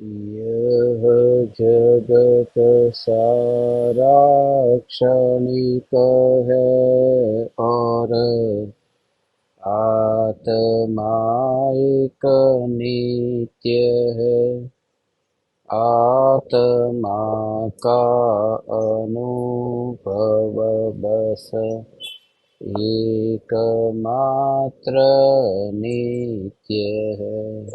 यह जगत सारा क्षणिक है और आत्मा एक नित्य है। आत्मा का अनुभव बस एकमात्र नित्य है।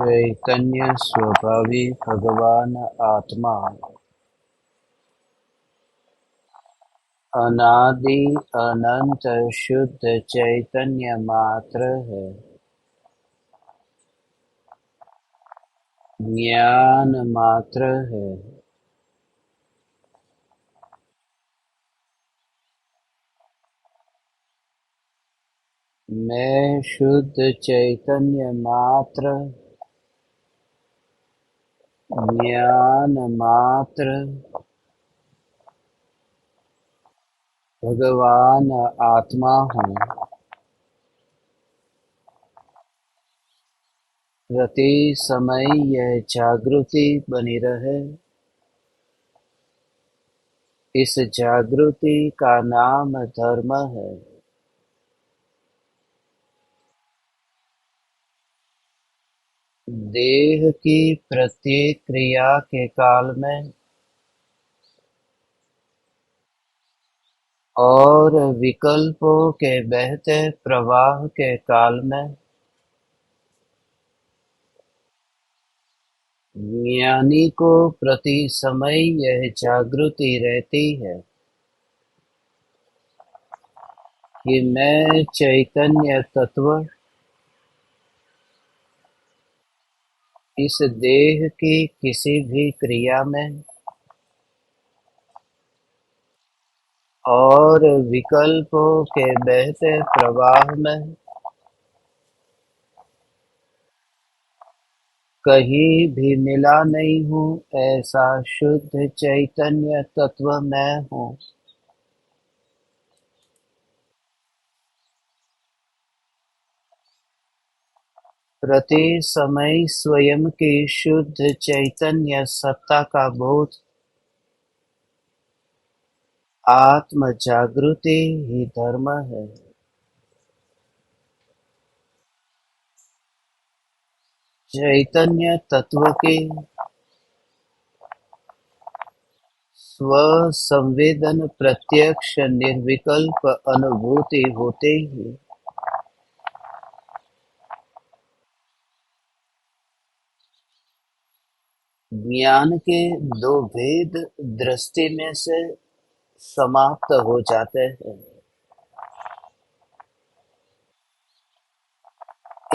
चैतन्य स्वभावी भगवान आत्मा अनादि अनंत शुद्ध चैतन्य मात्र है। ज्ञान मात्र है। मैं शुद्ध चैतन्य मात्र, ज्ञान मात्र, भगवान आत्मा हूँ। प्रति समय यह जागृति बनी रहे। इस जागृति का नाम धर्म है। देह की प्रत्येक क्रिया के काल में और विकल्पों के बहते प्रवाह के काल में ज्ञानी को प्रति समय यह जागृति रहती है कि मैं चैतन्य तत्व इस देह की किसी भी क्रिया में और विकल्पों के बहते प्रवाह में कहीं भी मिला नहीं हूँ। ऐसा शुद्ध चैतन्य तत्व मैं हूँ। प्रति समय स्वयं की शुद्ध चैतन्य सत्ता का बोध, आत्म जागृति ही धर्म है। चैतन्य तत्व की स्व-संवेदन प्रत्यक्ष निर्विकल्प अनुभूति होते ही ज्ञान के दो भेद दृष्टि में से समाप्त हो जाते हैं।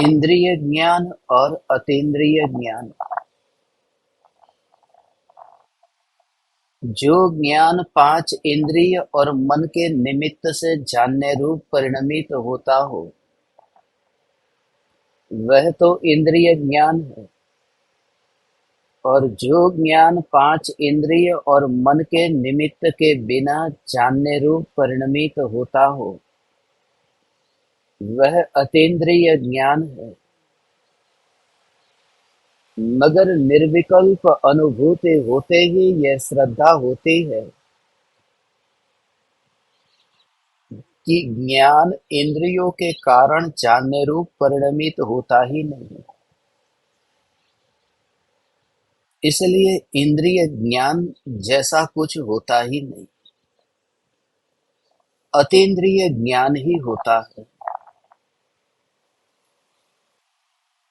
इंद्रिय ज्ञान और अतीन्द्रिय ज्ञान। जो ज्ञान पांच इंद्रिय और मन के निमित्त से जानने रूप परिणमित होता हो, वह तो इंद्रिय ज्ञान है। और जो ज्ञान पांच इंद्रिय और मन के निमित्त के बिना जानने रूप परिणमित होता हो, वह अतीन्द्रिय ज्ञान है। मगर निर्विकल्प अनुभूति होते ही यह श्रद्धा होती है कि ज्ञान इंद्रियों के कारण जानने रूप परिणमित होता ही नहीं, इसलिए इंद्रिय ज्ञान जैसा कुछ होता ही नहीं, अतीन्द्रिय ज्ञान ही होता है।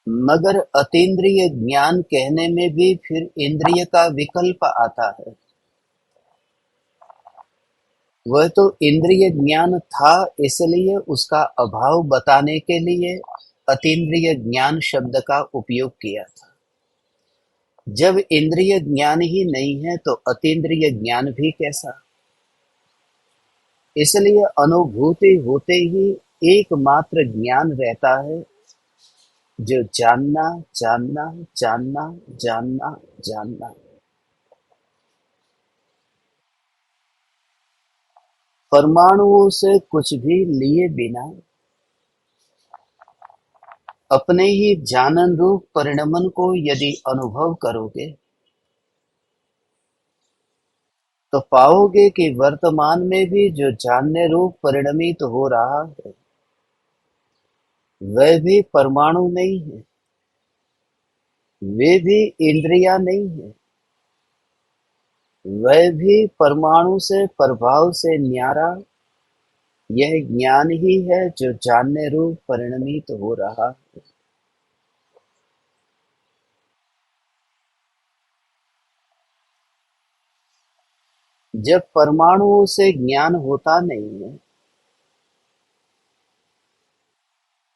मगर अतीन्द्रिय ज्ञान कहने में भी फिर इंद्रिय का विकल्प आता है। वह तो इंद्रिय ज्ञान था, इसलिए उसका अभाव बताने के लिए अतीन्द्रिय ज्ञान शब्द का उपयोग किया था। जब इंद्रिय ज्ञान ही नहीं है तो अतीन्द्रिय ज्ञान भी कैसा। इसलिए अनुभूति होते ही एकमात्र ज्ञान रहता है, जो जानना जानना जानना जानना जानना। परमाणुओं से कुछ भी लिए बिना अपने ही जानन रूप परिणमन को यदि अनुभव करोगे तो पाओगे कि वर्तमान में भी जो जानने रूप परिणमित हो रहा है वह भी परमाणु नहीं है, वे भी इंद्रियां नहीं है, वह भी परमाणु से प्रभाव से न्यारा यह ज्ञान ही है जो जानने रूप परिणमित हो रहा है। जब परमाणुओं से ज्ञान होता नहीं है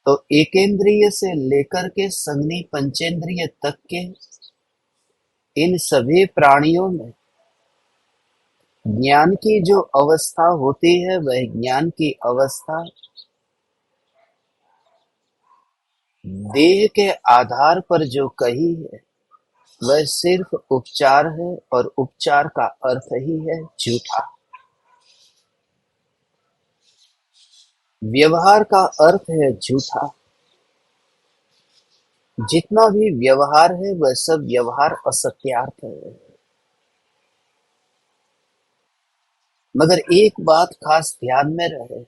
तो एकेंद्रिय से लेकर के संज्ञी पंचेंद्रिय तक के इन सभी प्राणियों में ज्ञान की जो अवस्था होती है वह ज्ञान की अवस्था देह के आधार पर जो कही है वह सिर्फ उपचार है, और उपचार का अर्थ ही है झूठा। व्यवहार का अर्थ है झूठा। जितना भी व्यवहार है वह सब व्यवहार असत्यार्थ है। मगर एक बात खास ध्यान में रहे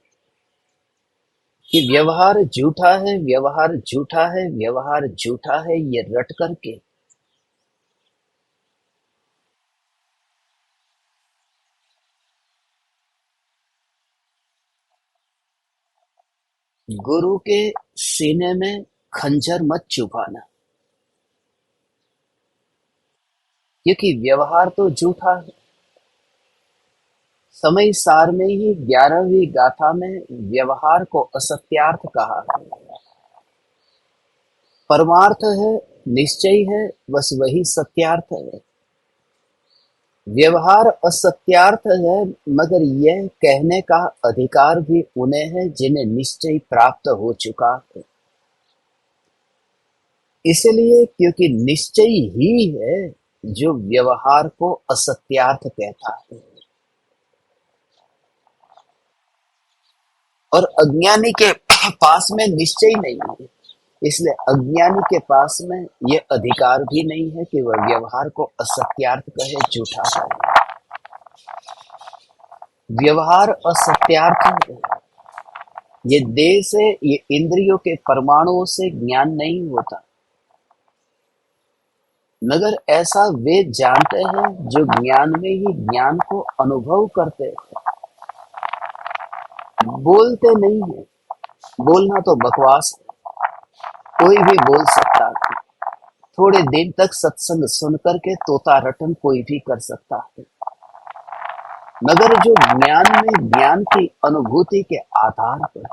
कि व्यवहार झूठा है, व्यवहार झूठा है, व्यवहार झूठा है, ये रट करके गुरु के सीने में खंजर मत चुभाना, क्योंकि व्यवहार तो झूठा है। समय सार में ही 11वीं गाथा में व्यवहार को असत्यार्थ कहा है। परमार्थ है, निश्चय है, बस वही सत्यार्थ है। व्यवहार असत्यार्थ है, मगर यह कहने का अधिकार भी उन्हें है जिन्हें निश्चय प्राप्त हो चुका है। इसलिए क्योंकि निश्चय ही है जो व्यवहार को असत्यार्थ कहता है, और अज्ञानी के पास में निश्चय नहीं है, इसलिए अज्ञानी के पास में यह अधिकार भी नहीं है कि वह व्यवहार को असत्यार्थ कहे, झूठा कहे। व्यवहार असत्यार्थ है। ये देह से, ये इंद्रियों के परमाणुओं से ज्ञान नहीं होता, मगर ऐसा वे जानते हैं जो ज्ञान में ही ज्ञान को अनुभव करते हैं। बोलते नहीं है, बोलना तो बकवास है, कोई भी बोल सकता है। थोड़े दिन तक सत्संग सुन करके तोता रटन कोई भी कर सकता है, मगर जो ज्ञान में ज्ञान की अनुभूति के आधार पर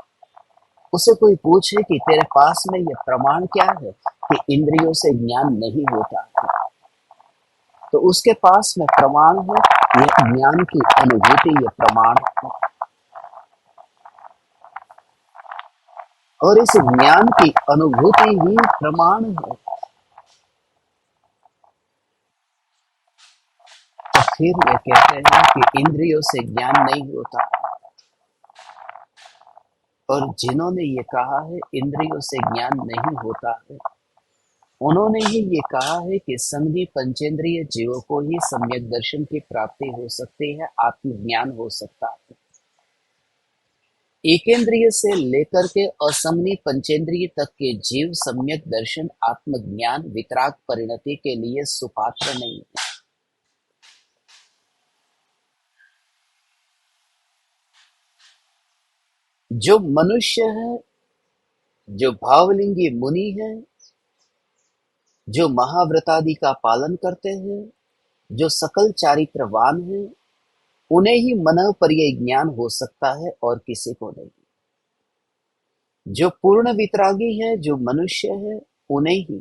उसे कोई पूछे कि तेरे पास में यह प्रमाण क्या है कि इंद्रियों से ज्ञान नहीं होता है, तो उसके पास में प्रमाण है, यह ज्ञान की अनुभूति, यह प्रमाण है। और इस ज्ञान की अनुभूति ही प्रमाण है। तो फिर ये कहते हैं कि इंद्रियों से ज्ञान नहीं होता, और जिन्होंने ये कहा है इंद्रियों से ज्ञान नहीं होता है, उन्होंने ही ये कहा है कि संधि पंचेंद्रिय जीवों को ही सम्यक दर्शन की प्राप्ति हो सकती है, आत्मज्ञान हो सकता है। एकेंद्रिय से लेकर के असंगनी पंचेंद्रिय तक के जीव सम्यक दर्शन आत्मज्ञान वितराग परिणति के लिए सुपात्र नहीं है। जो मनुष्य है, जो भावलिंगी मुनि है, जो महाव्रतादि का पालन करते हैं, जो सकल चारित्रवान है, उन्हें ही मन पर्यय ज्ञान हो सकता है और किसी को नहीं। जो पूर्ण वितरागी है, जो मनुष्य है, उन्हें ही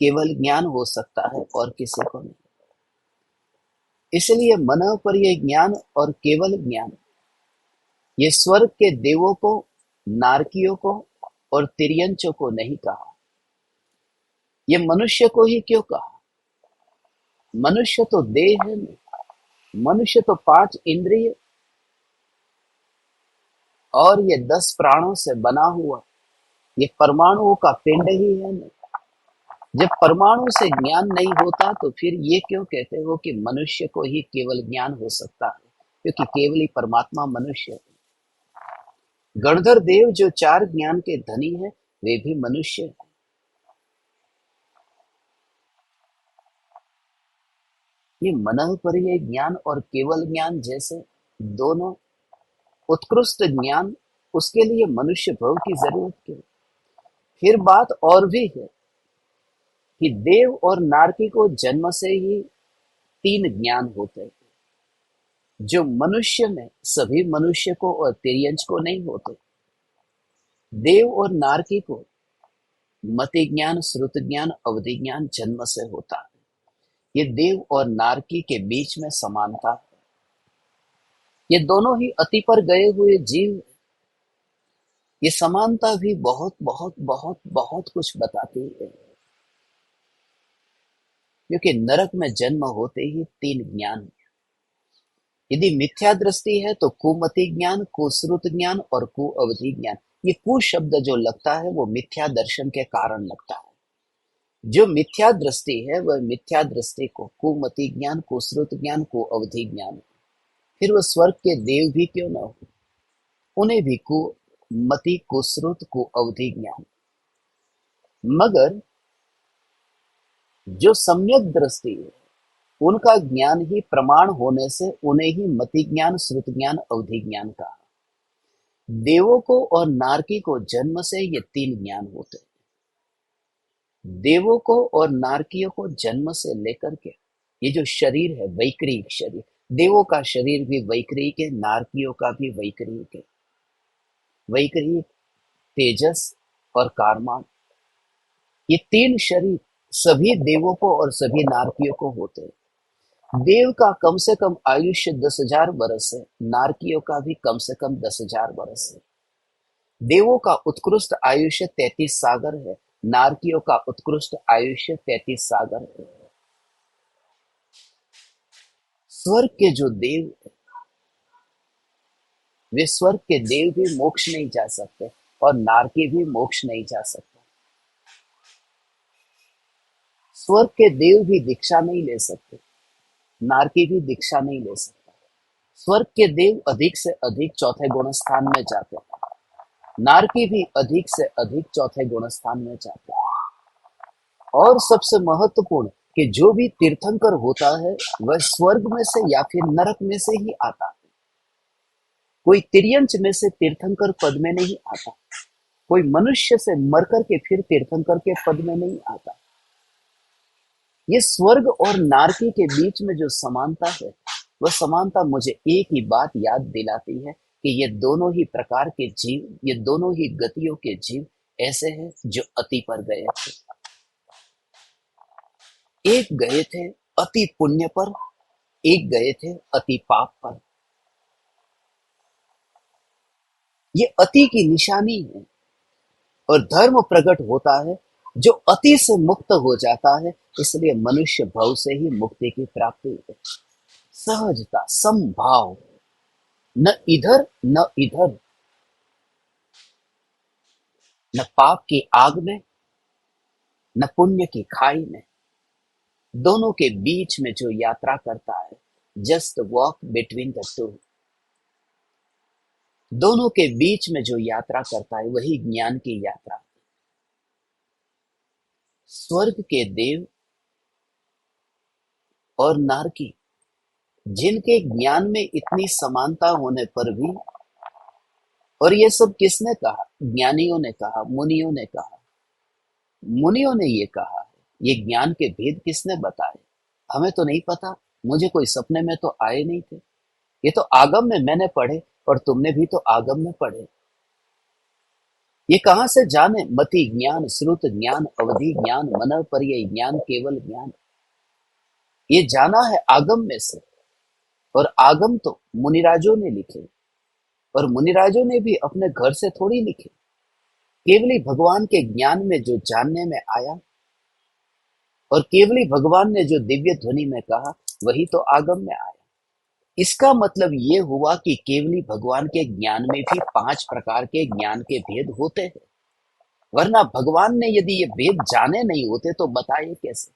केवल ज्ञान हो सकता है और किसी को नहीं। इसलिए मन पर्यय ज्ञान और केवल ज्ञान ये स्वर्ग के देवों को, नारकियों को और तिर्यंचों को नहीं कहा, ये मनुष्य को ही क्यों कहा? मनुष्य तो देह है नहीं, मनुष्य तो 5 इंद्रिय और ये 10 प्राणों से बना हुआ ये परमाणुओं का पिंड ही है नहीं। जब परमाणु से ज्ञान नहीं होता तो फिर ये क्यों कहते हो कि मनुष्य को ही केवल ज्ञान हो सकता है? क्योंकि केवल ही परमात्मा मनुष्य है। गणधर देव जो 4 ज्ञान के धनी है, वे भी मनुष्य है। ये मनः पर्यय ज्ञान और केवल ज्ञान जैसे दोनों उत्कृष्ट ज्ञान, उसके लिए मनुष्य भव की जरूरत क्यों? फिर बात और भी है कि देव और नारकी को जन्म से ही 3 ज्ञान होते हैं, जो मनुष्य में सभी मनुष्य को और तिर्यंच को नहीं होते। देव और नारकी को मति ज्ञान, श्रुत ज्ञान, अवधि ज्ञान जन्म से होता है। ये देव और नारकी के बीच में समानता है। ये दोनों ही अति पर गए हुए जीव हैं। ये समानता भी बहुत बहुत बहुत बहुत कुछ बताती है, क्योंकि नरक में जन्म होते ही 3 ज्ञान। यदि मिथ्या दृष्टि है तो कुमति ज्ञान, कुश्रुत ज्ञान और कुअवधि ज्ञान। ये कु शब्द जो लगता है वो मिथ्या दर्शन के कारण लगता है। जो मिथ्या दृष्टि है वह मिथ्या दृष्टि को कुमति ज्ञान, कुश्रुत ज्ञान, कुअवधि ज्ञान। फिर वह स्वर्ग के देव भी क्यों न हो, उन्हें भी कुमति, कुश्रुत, कुअवधि ज्ञान। मगर जो सम्यक दृष्टि है उनका ज्ञान ही प्रमाण होने से उन्हें ही मति ज्ञान, श्रुत ज्ञान, अवधि ज्ञान कहा। देवों को और नारकी को जन्म से ये 3 ज्ञान होते हैं। देवों को और नारकियों को जन्म से लेकर के ये जो शरीर है, वैकृयिक शरीर, देवों का शरीर भी वैकृयिक है, नारकियों का भी वैकृयिक है। वैकृयिक, तेजस और कारमान, ये 3 शरीर सभी देवों को और सभी नारकियों को होते हैं। देव का कम से कम आयुष्य 10,000 वर्ष है, नारकियों का भी कम से कम 10,000 वर्ष है। देवों का उत्कृष्ट आयुष्य 33 सागर है, नारकियों का उत्कृष्ट आयुष्य 33 सागर है। स्वर्ग के जो देव हैं, वे स्वर्ग के देव भी मोक्ष नहीं जा सकते और नारकी भी मोक्ष नहीं जा सकते। स्वर्ग के देव भी दीक्षा नहीं ले सकते, नारकी भी दीक्षा नहीं ले सकता। स्वर्ग के देव अधिक से अधिक चौथे गुण स्थान में जाते हैं, नारकी भी अधिक से अधिक चौथे गुण स्थान में जाते हैं। और सबसे महत्वपूर्ण कि जो भी तीर्थंकर होता है वह स्वर्ग में से या फिर नरक में से ही आता है। कोई तिर्यंच में से तीर्थंकर पद में नहीं आता, कोई मनुष्य से मरकर के फिर तीर्थंकर के पद में नहीं आता। ये स्वर्ग और नारकी के बीच में जो समानता है, वह समानता मुझे एक ही बात याद दिलाती है कि ये दोनों ही प्रकार के जीव, ये दोनों ही गतियों के जीव ऐसे हैं जो अति पर गए थे। एक गए थे अति पुण्य पर, एक गए थे अति पाप पर। ये अति की निशानी है और धर्म प्रकट होता है जो अति से मुक्त हो जाता है। इसलिए मनुष्य भव से ही मुक्ति की प्राप्ति है। सहजता, समभाव, न इधर न इधर, न पाप की आग में न पुण्य की खाई में, दोनों के बीच में जो यात्रा करता है, just walk between the two. दोनों के बीच में जो यात्रा करता है वही ज्ञान की यात्रा। स्वर्ग के देव और नारकी, जिनके ज्ञान में इतनी समानता होने पर भी, और ये सब किसने कहा? ज्ञानियों ने कहा, मुनियों ने कहा। मुनियों ने ये कहा है। ये ज्ञान के भेद किसने बताए? हमें तो नहीं पता। मुझे कोई सपने में तो आए नहीं थे। ये तो आगम में मैंने पढ़े, और तुमने भी तो आगम में पढ़े। ये कहाँ से जाने? मति ज्ञान, श्रुत ज्ञान, अवधि ज्ञान, मन पर्यय ज्ञान, केवल ज्ञान। ये जाना है आगम में से। और आगम तो मुनिराजों ने लिखे, और मुनिराजों ने भी अपने घर से थोड़ी लिखे। केवली भगवान के ज्ञान में जो जानने में आया, और केवली भगवान ने जो दिव्य ध्वनि में कहा, वही तो आगम में आया। इसका मतलब ये हुआ कि केवली भगवान के ज्ञान में भी 5 प्रकार के ज्ञान के भेद होते हैं। वरना भगवान ने यदि ये भेद जाने नहीं होते तो बताए कैसे?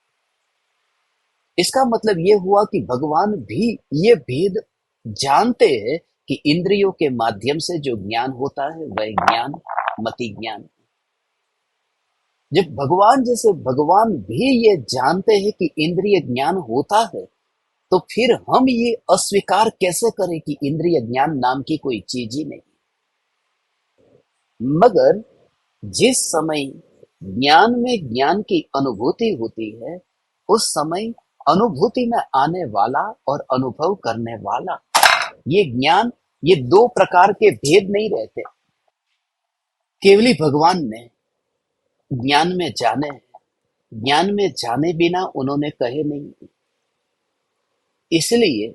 इसका मतलब ये हुआ कि भगवान भी ये भेद जानते हैं कि इंद्रियों के माध्यम से जो ज्ञान होता है वह ज्ञान मति ज्ञान। जब भगवान भी ये जानते हैं कि इंद्रिय ज्ञान होता है, तो फिर हम ये अस्वीकार कैसे करें कि इंद्रिय ज्ञान नाम की कोई चीज ही नहीं? मगर जिस समय ज्ञान में ज्ञान की अनुभूति होती है, उस समय अनुभूति में आने वाला और अनुभव करने वाला, ये ज्ञान, ये 2 प्रकार के भेद नहीं रहते। केवली भगवान ने ज्ञान में जाने हैं। ज्ञान में जाने बिना उन्होंने कहे नहीं। इसलिए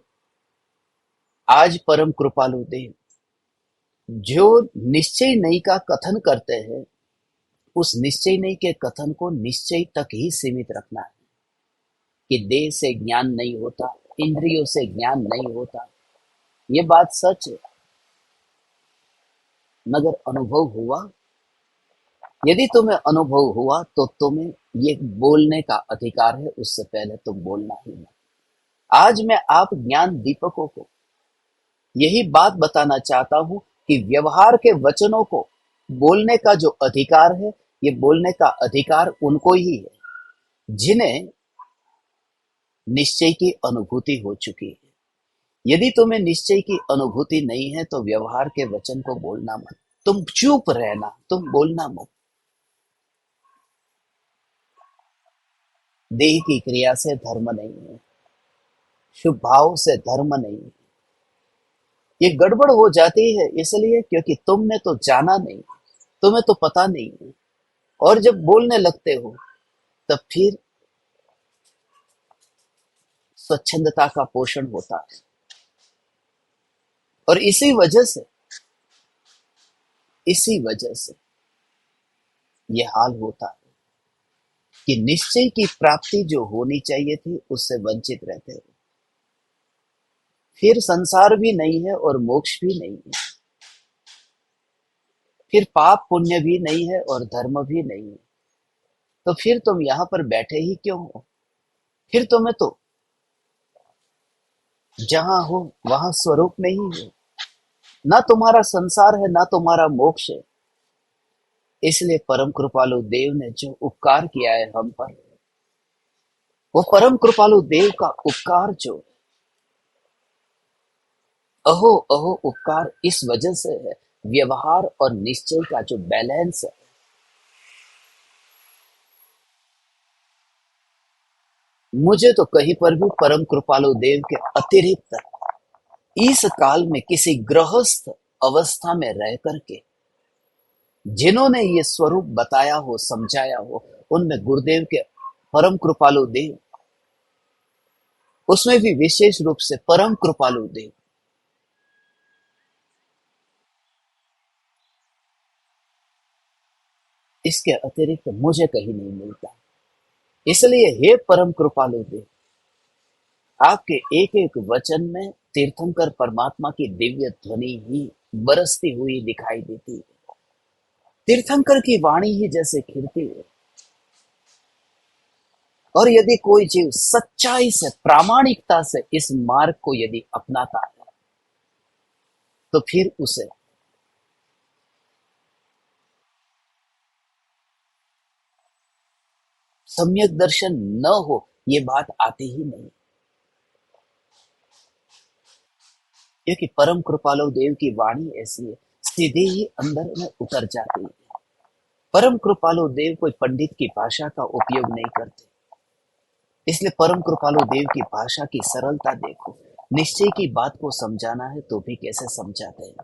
आज परम कृपालु देव जो निश्चय नहीं का कथन करते हैं, उस निश्चय नहीं के कथन को निश्चय तक ही सीमित रखना है कि देह से ज्ञान नहीं होता, इंद्रियों से ज्ञान नहीं होता। ये बात सच है, मगर अनुभव हुआ। यदि तुम्हें अनुभव हुआ तो तुम्हें ये बोलने का अधिकार है, उससे पहले तुम बोलना ही नहीं। आज मैं आप ज्ञान दीपकों को यही बात बताना चाहता हूं कि व्यवहार के वचनों को बोलने का जो अधिकार है, ये बोलने का अधिकार उनको ही है जिन्हें निश्चय की अनुभूति हो चुकी है। यदि तुम्हें निश्चय की अनुभूति नहीं है तो व्यवहार के वचन को बोलना मत। तुम चुप रहना, तुम बोलना मत। देह की क्रिया से धर्म नहीं है, शुभ भाव से धर्म नहीं है। ये गड़बड़ हो जाती है इसलिए क्योंकि तुमने तो जाना नहीं, तुम्हें तो पता नहीं है। और जब बोलने लगते हो तब फिर स्वच्छंदता का पोषण होता है। और इसी वजह से ये हाल होता है कि निश्चय की प्राप्ति जो होनी चाहिए थी उससे वंचित रहते हो। फिर संसार भी नहीं है और मोक्ष भी नहीं है। फिर पाप पुण्य भी नहीं है और धर्म भी नहीं है। तो फिर तुम यहाँ पर बैठे ही क्यों हो? फिर तुम्हें तो जहां हो वहां स्वरूप में ही हो। ना तुम्हारा संसार है, ना तुम्हारा मोक्ष है। इसलिए परम कृपालु देव ने जो उपकार किया है हम पर, वो परम कृपालु देव का उपकार जो अहो अहो उपकार इस वजह से है, व्यवहार और निश्चय का जो बैलेंस है। मुझे तो कहीं पर भी परम कृपालु देव के अतिरिक्त इस काल में किसी गृहस्थ अवस्था में रह करके जिन्होंने ये स्वरूप बताया हो, समझाया हो, उनमें गुरुदेव के परम कृपालु देव, उसमें भी विशेष रूप से परम कृपालु देव, इसके अतिरिक्त मुझे कहीं नहीं मिलता। इसलिए हे परम कृपालु देव, आपके एक एक वचन में तीर्थंकर परमात्मा की दिव्य ध्वनि ही बरसती हुई दिखाई देती है। तीर्थंकर की वाणी ही जैसे खिलती है। और यदि कोई जीव सच्चाई से, प्रामाणिकता से इस मार्ग को यदि अपनाता है, तो फिर उसे सम्यक दर्शन न हो, ये बात आती ही नहीं। क्योंकि परम कृपालु देव की वाणी ऐसी है, सीधे ही अंदर में उतर जाती है। परम कृपालु देव कोई पंडित की भाषा का उपयोग नहीं करते। इसलिए परम कृपालु देव की भाषा की सरलता देखो। निश्चय की बात को समझाना है तो भी कैसे समझाते हैं,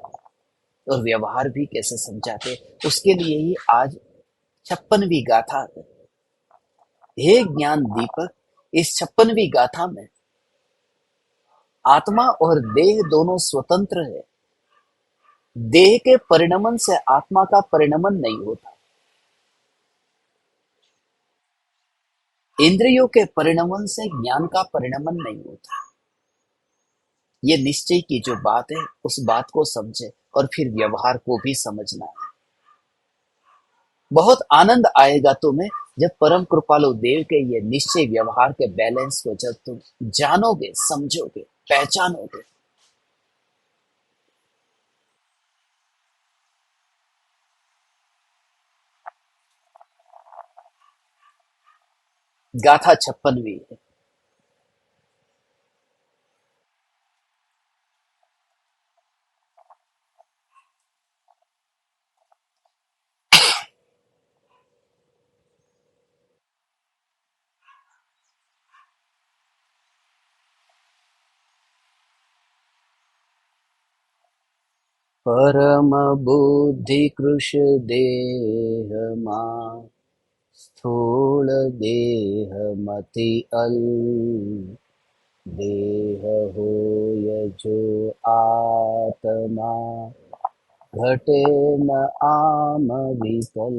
और व्यवहार भी कैसे समझाते हैं। उसके लिए ही आज 56वीं गाथा है। हे ज्ञान दीपक, इस 56वीं गाथा में आत्मा और देह दोनों स्वतंत्र है। देह के परिणमन से आत्मा का परिणमन नहीं होता। इंद्रियों के परिणमन से ज्ञान का परिणमन नहीं होता। ये निश्चय की जो बात है, उस बात को समझे और फिर व्यवहार को भी समझना है। बहुत आनंद आएगा तुम्हें जब परम कृपालु देव के ये निश्चय व्यवहार के बैलेंस को जब तुम जानोगे, समझोगे, पहचानोगे। गाथा 56वीं है। परम बुद्धि कृश देह मा, स्थूल देह मति अल, देह होय जो आत्मा, घटे न आम विकल।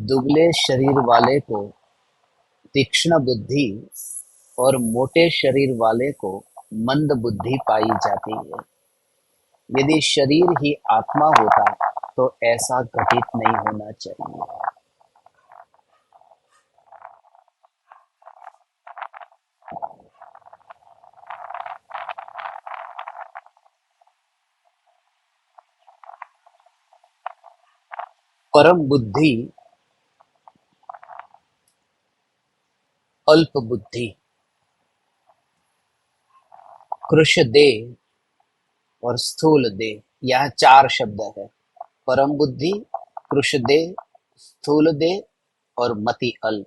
दुबले शरीर वाले को तीक्ष्ण बुद्धि और मोटे शरीर वाले को मंद बुद्धि पाई जाती है। यदि शरीर ही आत्मा होता तो ऐसा घटित नहीं होना चाहिए। परम बुद्धि, अल्प बुद्धि, कृश देह और स्थूल देह, यहाँ चार शब्द है। परम बुद्धि, कृश देह, स्थूल देह और मति अल्प।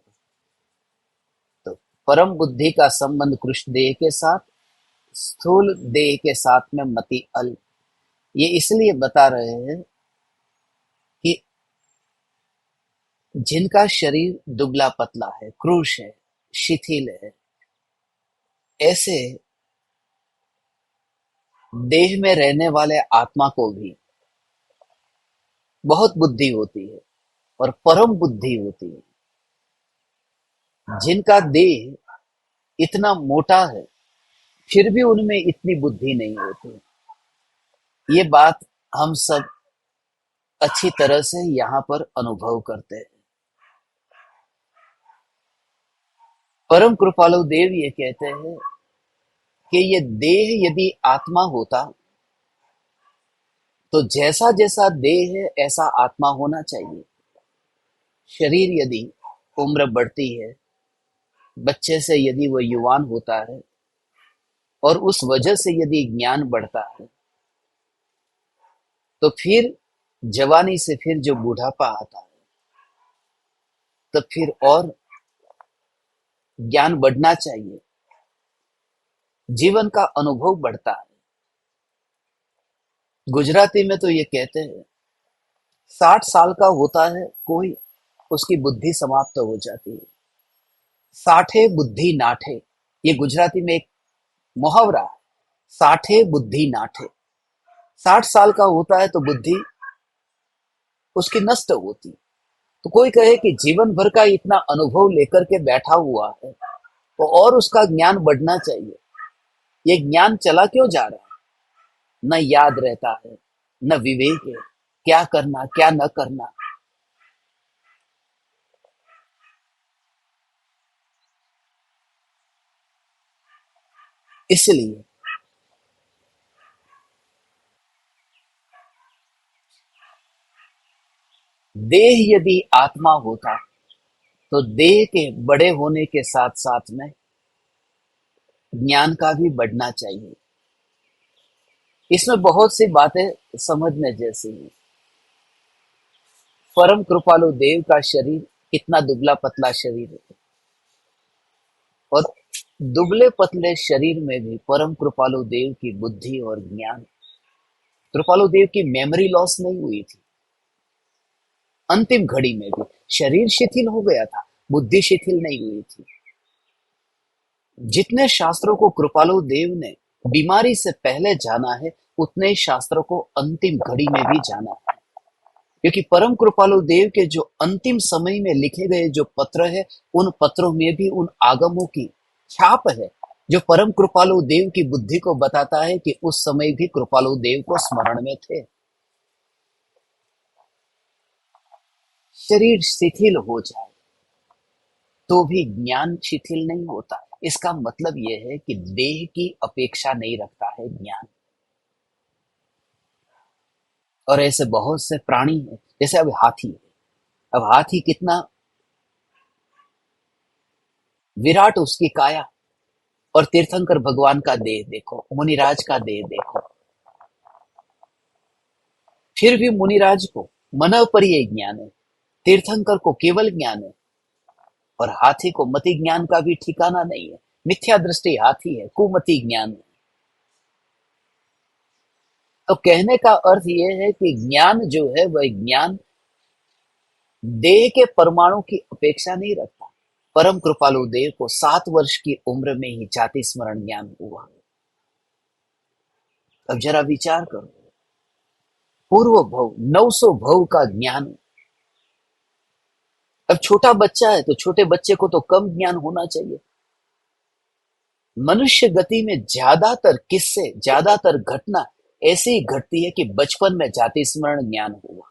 तो परम बुद्धि का संबंध कृश देह के साथ, स्थूल देह के साथ में मति अल्प। ये इसलिए बता रहे हैं कि जिनका शरीर दुबला पतला है, क्रूश है, शिथिल है, ऐसे देह में रहने वाले आत्मा को भी बहुत बुद्धि होती है और परम बुद्धि होती है। जिनका देह इतना मोटा है, फिर भी उनमें इतनी बुद्धि नहीं होती। ये बात हम सब अच्छी तरह से यहाँ पर अनुभव करते हैं। परम कृपालु देव ये कहते हैं कि ये देह यदि आत्मा होता तो जैसा जैसा देह है ऐसा आत्मा होना चाहिए। शरीर यदि उम्र बढ़ती है, बच्चे से यदि वो युवान होता है और उस वजह से यदि ज्ञान बढ़ता है, तो फिर जवानी से फिर जो बुढ़ापा आता है, तब फिर और ज्ञान बढ़ना चाहिए, जीवन का अनुभव बढ़ता है। गुजराती में तो ये कहते हैं 60 साल का होता है कोई, उसकी बुद्धि समाप्त हो जाती है। साठे बुद्धि नाठे, ये गुजराती में एक मुहावरा है। साठे बुद्धि नाठे, 60 साल का होता है तो बुद्धि उसकी नष्ट होती। तो कोई कहे कि जीवन भर का इतना अनुभव लेकर के बैठा हुआ है तो और उसका ज्ञान बढ़ना चाहिए। ये ज्ञान चला क्यों जा रहा है? न याद रहता है, न विवेक है, क्या करना क्या न करना। इसलिए देह यदि आत्मा होता तो देह के बड़े होने के साथ साथ में ज्ञान का भी बढ़ना चाहिए। इसमें बहुत सी बातें समझने जैसी हैं। परम कृपालु देव का शरीर कितना दुबला पतला शरीर है, और दुबले पतले शरीर में भी परम कृपालु देव की बुद्धि और ज्ञान। कृपालु देव की मेमोरी लॉस नहीं हुई थी। अंतिम घड़ी में भी शरीर शिथिल हो गया था, बुद्धि शिथिल नहीं हुई थी। जितने शास्त्रों को कृपालु देव ने बीमारी से पहले जाना है, उतने ही शास्त्रों को अंतिम घड़ी में भी जाना है। क्योंकि परम कृपालु देव के जो अंतिम समय में लिखे गए जो पत्र है, उन पत्रों में भी उन आगमों की छाप है, जो परम कृपालु देव की बुद्धि को बताता है कि उस समय भी कृपालु देव को स्मरण में थे। शरीर शिथिल हो जाए तो भी ज्ञान शिथिल नहीं होता। इसका मतलब यह है कि देह की अपेक्षा नहीं रखता है ज्ञान। और ऐसे बहुत से प्राणी हैं, जैसे अब हाथी है। अब हाथी कितना विराट उसकी काया, और तीर्थंकर भगवान का देह देखो, मुनिराज का देह देखो। फिर भी मुनिराज को मनव पर यह ज्ञान है, तीर्थंकर को केवल ज्ञान है, और हाथी को मति ज्ञान का भी ठिकाना नहीं है। मिथ्या दृष्टि हाथी है, कुमति ज्ञान है। तो कहने का अर्थ यह है कि ज्ञान जो है वह ज्ञान देह के परमाणु की अपेक्षा नहीं रखता। परम कृपालु देव को 7 वर्ष की उम्र में ही जाति स्मरण ज्ञान हुआ। अब जरा विचार करो, पूर्व भव 900 भव का ज्ञान। अब छोटा बच्चा है तो छोटे बच्चे को तो कम ज्ञान होना चाहिए। मनुष्य गति में ज्यादातर किस्से, ज्यादातर घटना ऐसी ही घटती है कि बचपन में जाति स्मरण ज्ञान हुआ।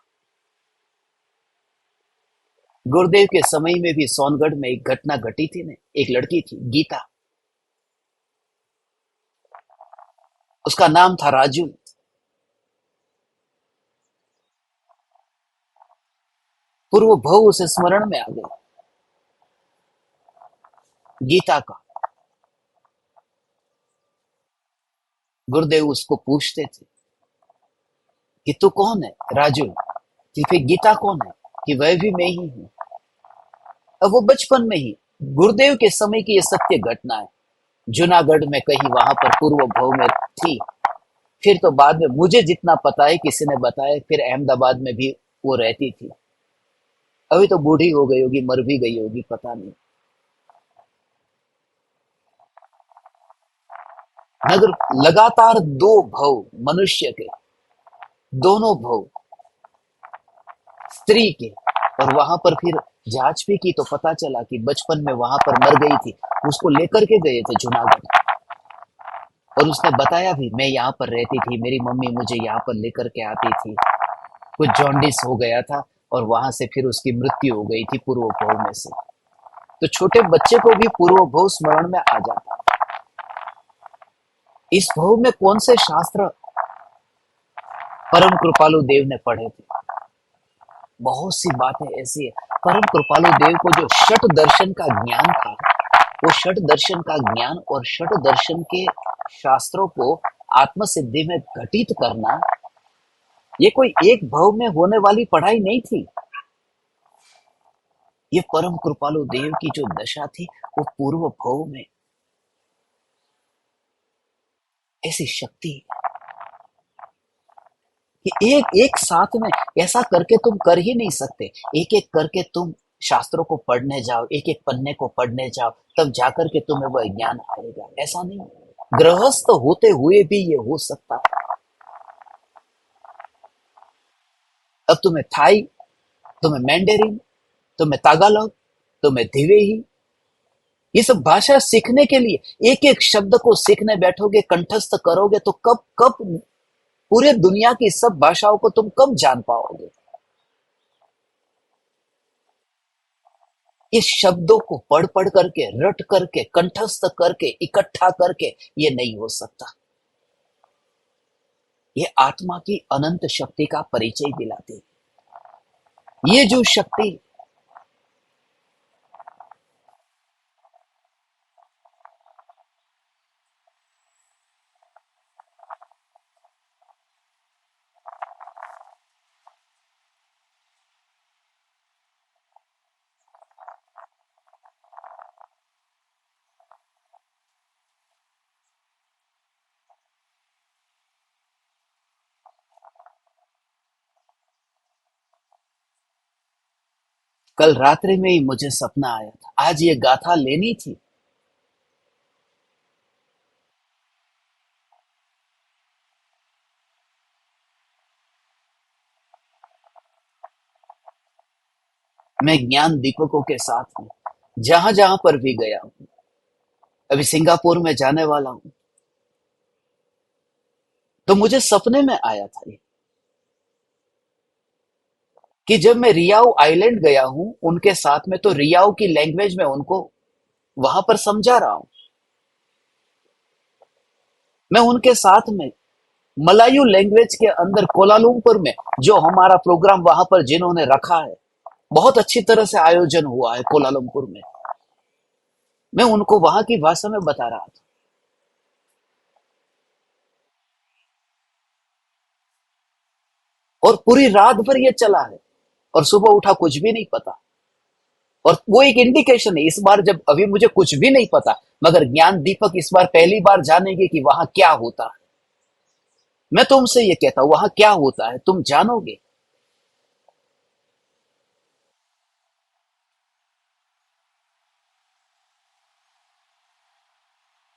गुरुदेव के समय में भी सोनगढ़ में एक घटना घटी थी ने, एक लड़की थी गीता, उसका नाम था राजू। पूर्व भव उसे स्मरण में आ गया गीता का। गुरुदेव उसको पूछते थे कि तू कौन है राजू, कि फिर गीता कौन है, कि वह भी मैं ही हूं। अब वो बचपन में ही, गुरुदेव के समय की यह सत्य घटना है। जूनागढ़ में कहीं वहां पर पूर्व भव में थी। फिर तो बाद में मुझे जितना पता है किसी ने बताया, फिर अहमदाबाद में भी वो रहती थी। अभी तो बूढ़ी हो गई होगी, मर भी गई होगी, पता नहीं। मगर लगातार 2 भव मनुष्य के, दोनों भव स्त्री के, और वहां पर फिर जांच भी की तो पता चला कि बचपन में वहां पर मर गई थी। उसको लेकर के गए थे जूनागढ़, और उसने बताया भी, मैं यहाँ पर रहती थी, मेरी मम्मी मुझे यहाँ पर लेकर के आती थी। कुछ जॉन्डिस हो गया था और वहां से फिर उसकी मृत्यु हो गई थी पूर्व भव में से। तो छोटे बच्चे को भी पूर्व भव स्मरण में आ जाता है। इस भव में कौन से शास्त्र परम कृपालु देव ने पढ़े थे? बहुत सी बातें ऐसी है। परम कृपालु देव को जो षट दर्शन का ज्ञान था, वो षट दर्शन का ज्ञान और षट दर्शन के शास्त्रों को आत्म सिद्धि में घटित करना, ये कोई एक भव में होने वाली पढ़ाई नहीं थी। ये परम कृपालु देव की जो दशा थी, वो पूर्व भव में ऐसी शक्ति कि एक एक साथ में ऐसा करके तुम कर ही नहीं सकते। एक एक करके तुम शास्त्रों को पढ़ने जाओ, एक एक पन्ने को पढ़ने जाओ, तब जाकर के तुम्हें वह ज्ञान आएगा, ऐसा नहीं। गृहस्थ होते हुए भी ये हो सकता है। अब तुम्हें थाई, तुम्हें मैंडेरिन, तुम्हें तागालोग, तुम्हें धिवेही, ये सब भाषा सीखने के लिए एक एक शब्द को सीखने बैठोगे, कंठस्थ करोगे, तो कब कब पूरे दुनिया की सब भाषाओं को तुम कब जान पाओगे? इस शब्दों को पढ़ पढ़ करके, रट करके, कंठस्थ करके, इकट्ठा करके ये नहीं हो सकता। ये आत्मा की अनंत शक्ति का परिचय दिलाती है। ये जो शक्ति, कल रात्रि में ही मुझे सपना आया था, आज ये गाथा लेनी थी। मैं ज्ञान दीपकों के साथ में जहां जहां पर भी गया हूं, अभी सिंगापुर में जाने वाला हूं, तो मुझे सपने में आया था ये, कि जब मैं रियाऊ आइलैंड गया हूं उनके साथ में, तो रियाऊ की लैंग्वेज में उनको वहां पर समझा रहा हूं। मैं उनके साथ में मलायू लैंग्वेज के अंदर कोलालमपुर में, जो हमारा प्रोग्राम वहां पर जिन्होंने रखा है, बहुत अच्छी तरह से आयोजन हुआ है कोलालमपुर में, मैं उनको वहां की भाषा में बता रहा था। और पूरी रात भर ये चला है, और सुबह उठा कुछ भी नहीं पता। और वो एक इंडिकेशन है, इस बार जब अभी मुझे कुछ भी नहीं पता, मगर ज्ञान दीपक इस बार पहली बार जानेंगे कि वहां क्या होता है। मैं तुमसे ये कहता हूं, वहां क्या होता है तुम जानोगे।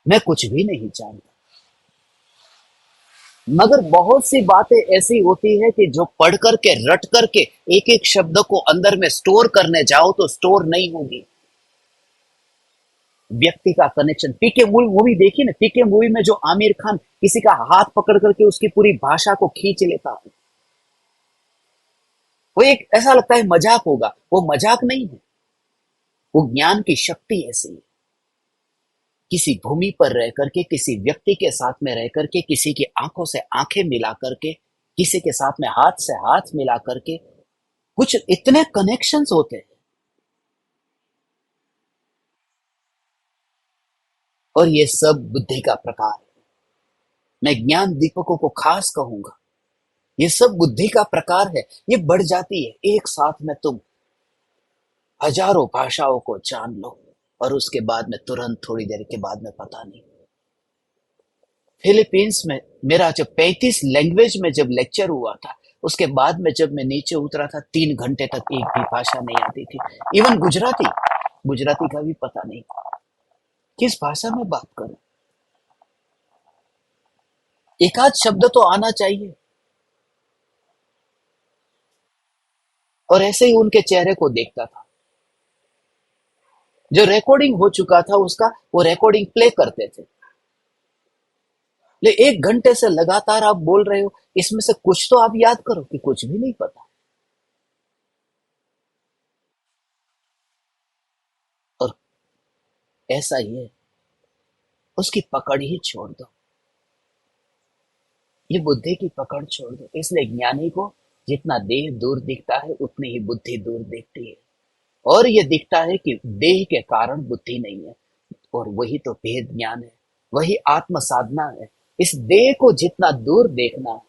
मैं कुछ भी नहीं जानता, मगर बहुत सी बातें ऐसी होती है कि जो पढ़ करके रट करके एक एक शब्द को अंदर में स्टोर करने जाओ तो स्टोर नहीं होगी। व्यक्ति का कनेक्शन, पीके मूवी देखी ना, पीके मूवी में जो आमिर खान किसी का हाथ पकड़ करके उसकी पूरी भाषा को खींच लेता है, वो एक ऐसा लगता है मजाक होगा, वो मजाक नहीं है। वो ज्ञान की शक्ति ऐसी है, किसी भूमि पर रह करके, किसी व्यक्ति के साथ में रह करके, किसी की आंखों से आंखें मिला करके, किसी के साथ में हाथ से हाथ मिला करके, कुछ इतने कनेक्शंस होते हैं। और ये सब बुद्धि का प्रकार है। मैं ज्ञान दीपकों को खास कहूंगा, ये सब बुद्धि का प्रकार है। ये बढ़ जाती है, एक साथ में तुम हजारों भाषाओं को जान लो, और उसके बाद में तुरंत थोड़ी देर के बाद में पता नहीं। फिलीपींस में मेरा जब 35 लैंग्वेज में जब लेक्चर हुआ था, उसके बाद में जब मैं नीचे उतरा था, 3 घंटे तक एक भी भाषा नहीं आती थी। इवन गुजराती, गुजराती का भी पता नहीं किस भाषा में बात करूं। एक आध शब्द तो आना चाहिए। और ऐसे ही उनके चेहरे को देखता था, जो रिकॉर्डिंग हो चुका था उसका, वो रिकॉर्डिंग प्ले करते थे। ले 1 घंटे से लगातार आप बोल रहे हो, इसमें से कुछ तो आप याद करो, कि कुछ भी नहीं पता। और ऐसा ही है, उसकी पकड़ ही छोड़ दो, ये बुद्धि की पकड़ छोड़ दो। इसलिए ज्ञानी को जितना देह दूर दिखता है, उतनी ही बुद्धि दूर दिखती है। और ये दिखता है कि देह के कारण बुद्धि नहीं है, और वही तो भेद ज्ञान है, वही आत्म साधना है। इस देह को जितना दूर देखना है,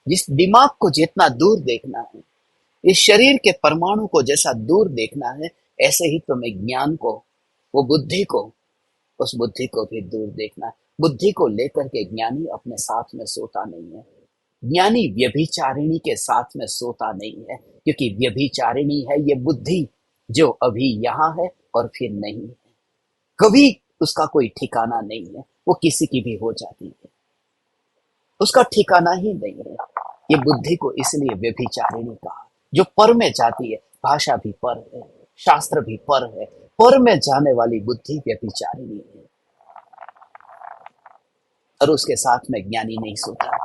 जिस दिमाग को जितना दूर देखना है, इस शरीर के परमाणु को जैसा दूर देखना है, ऐसे ही तुम्हें ज्ञान को, वो बुद्धि को, उस बुद्धि को भी दूर देखना है। बुद्धि को लेकर के ज्ञानी अपने साथ में सोता नहीं है। ज्ञानी व्यभिचारिणी के साथ में सोता नहीं है, क्योंकि व्यभिचारिणी है ये बुद्धि, जो अभी यहाँ है और फिर नहीं है। कभी उसका कोई ठिकाना नहीं है, वो किसी की भी हो जाती है, उसका ठिकाना ही नहीं है। ये बुद्धि को इसलिए व्यभिचारिणी कहा, जो पर में जाती है। भाषा भी पर है, शास्त्र भी पर में जाने वाली बुद्धि व्यभिचारिणी है। और उसके साथ में ज्ञानी नहीं सोता।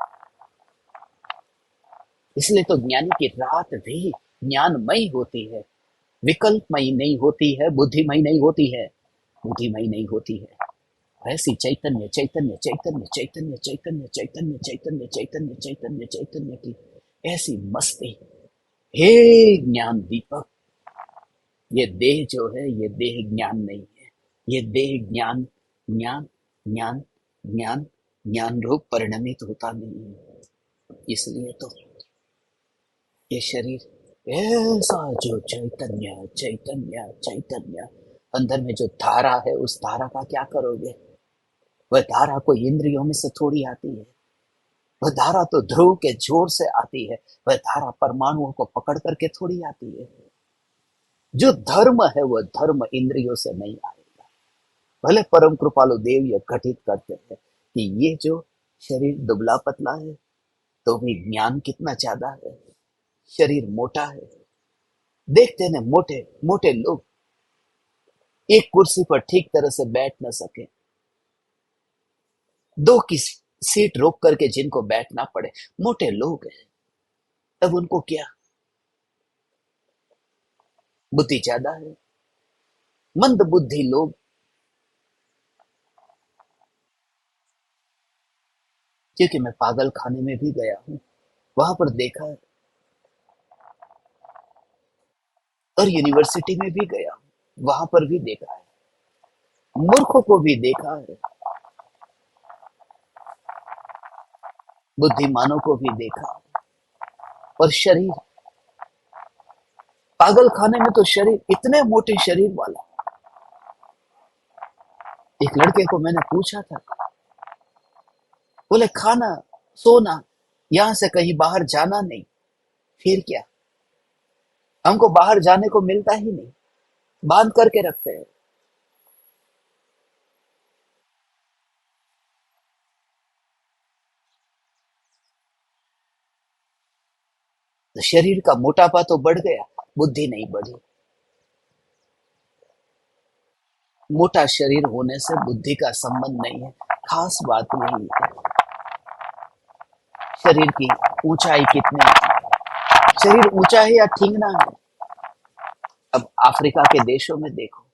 इसलिए तो ज्ञानी की रात भी ज्ञानमयी होती है, विकल्पमयी नहीं होती है, बुद्धिमयी नहीं होती है, बुद्धिमयी नहीं होती है। ऐसी चैतन्य चैतन्य चैतन्य चैतन्य चैतन्य चैतन्य चैतन्य चैतन्य चैतन्य चैतन्य की ऐसी मस्ती, हे ज्ञान दीपक, ये देह जो है ये देह ज्ञान नहीं है। ये देह ज्ञान ज्ञान ज्ञान ज्ञान ज्ञान रूप परिणमित होता नहीं है। इसलिए तो ये शरीर ऐसा जो चैतन्य चैतन्य चैतन्य अंदर में जो धारा है, उस धारा का क्या करोगे? वह धारा कोई इंद्रियों में से थोड़ी आती है। वह धारा तो ध्रुव के जोर से आती है। वह धारा परमाणुओं को पकड़ करके थोड़ी आती है। जो धर्म है वह धर्म इंद्रियों से नहीं आएगा। भले परम कृपालु देव यह घटित करते हैं कि ये जो शरीर दुबला पतला है तो भी ज्ञान कितना ज्यादा है। शरीर मोटा है, देखते ना मोटे मोटे लोग एक कुर्सी पर ठीक तरह से बैठ न सके, दो की सीट रोक करके जिनको बैठना पड़े, मोटे लोग हैं। तब उनको क्या बुद्धि ज्यादा है? मंद बुद्धि लोग, क्योंकि मैं पागल खाने में भी गया हूं, वहां पर देखा है, और यूनिवर्सिटी में भी गया हूं, वहां पर भी देखा है, मूर्खों को भी देखा है, बुद्धिमानों को भी देखा है। और शरीर, पागल खाने में तो शरीर, इतने मोटे शरीर वाला। एक लड़के को मैंने पूछा था, बोले खाना सोना, यहां से कहीं बाहर जाना नहीं, फिर क्या? हमको बाहर जाने को मिलता ही नहीं, बांध करके रखते हैं। तो शरीर का मोटापा तो बढ़ गया, बुद्धि नहीं बढ़ी। मोटा शरीर होने से बुद्धि का संबंध नहीं है। खास बात यही है, शरीर की ऊंचाई कितनी है? शरीर ऊंचा है या ठींगना है? अब अफ्रीका के देशों में देखो,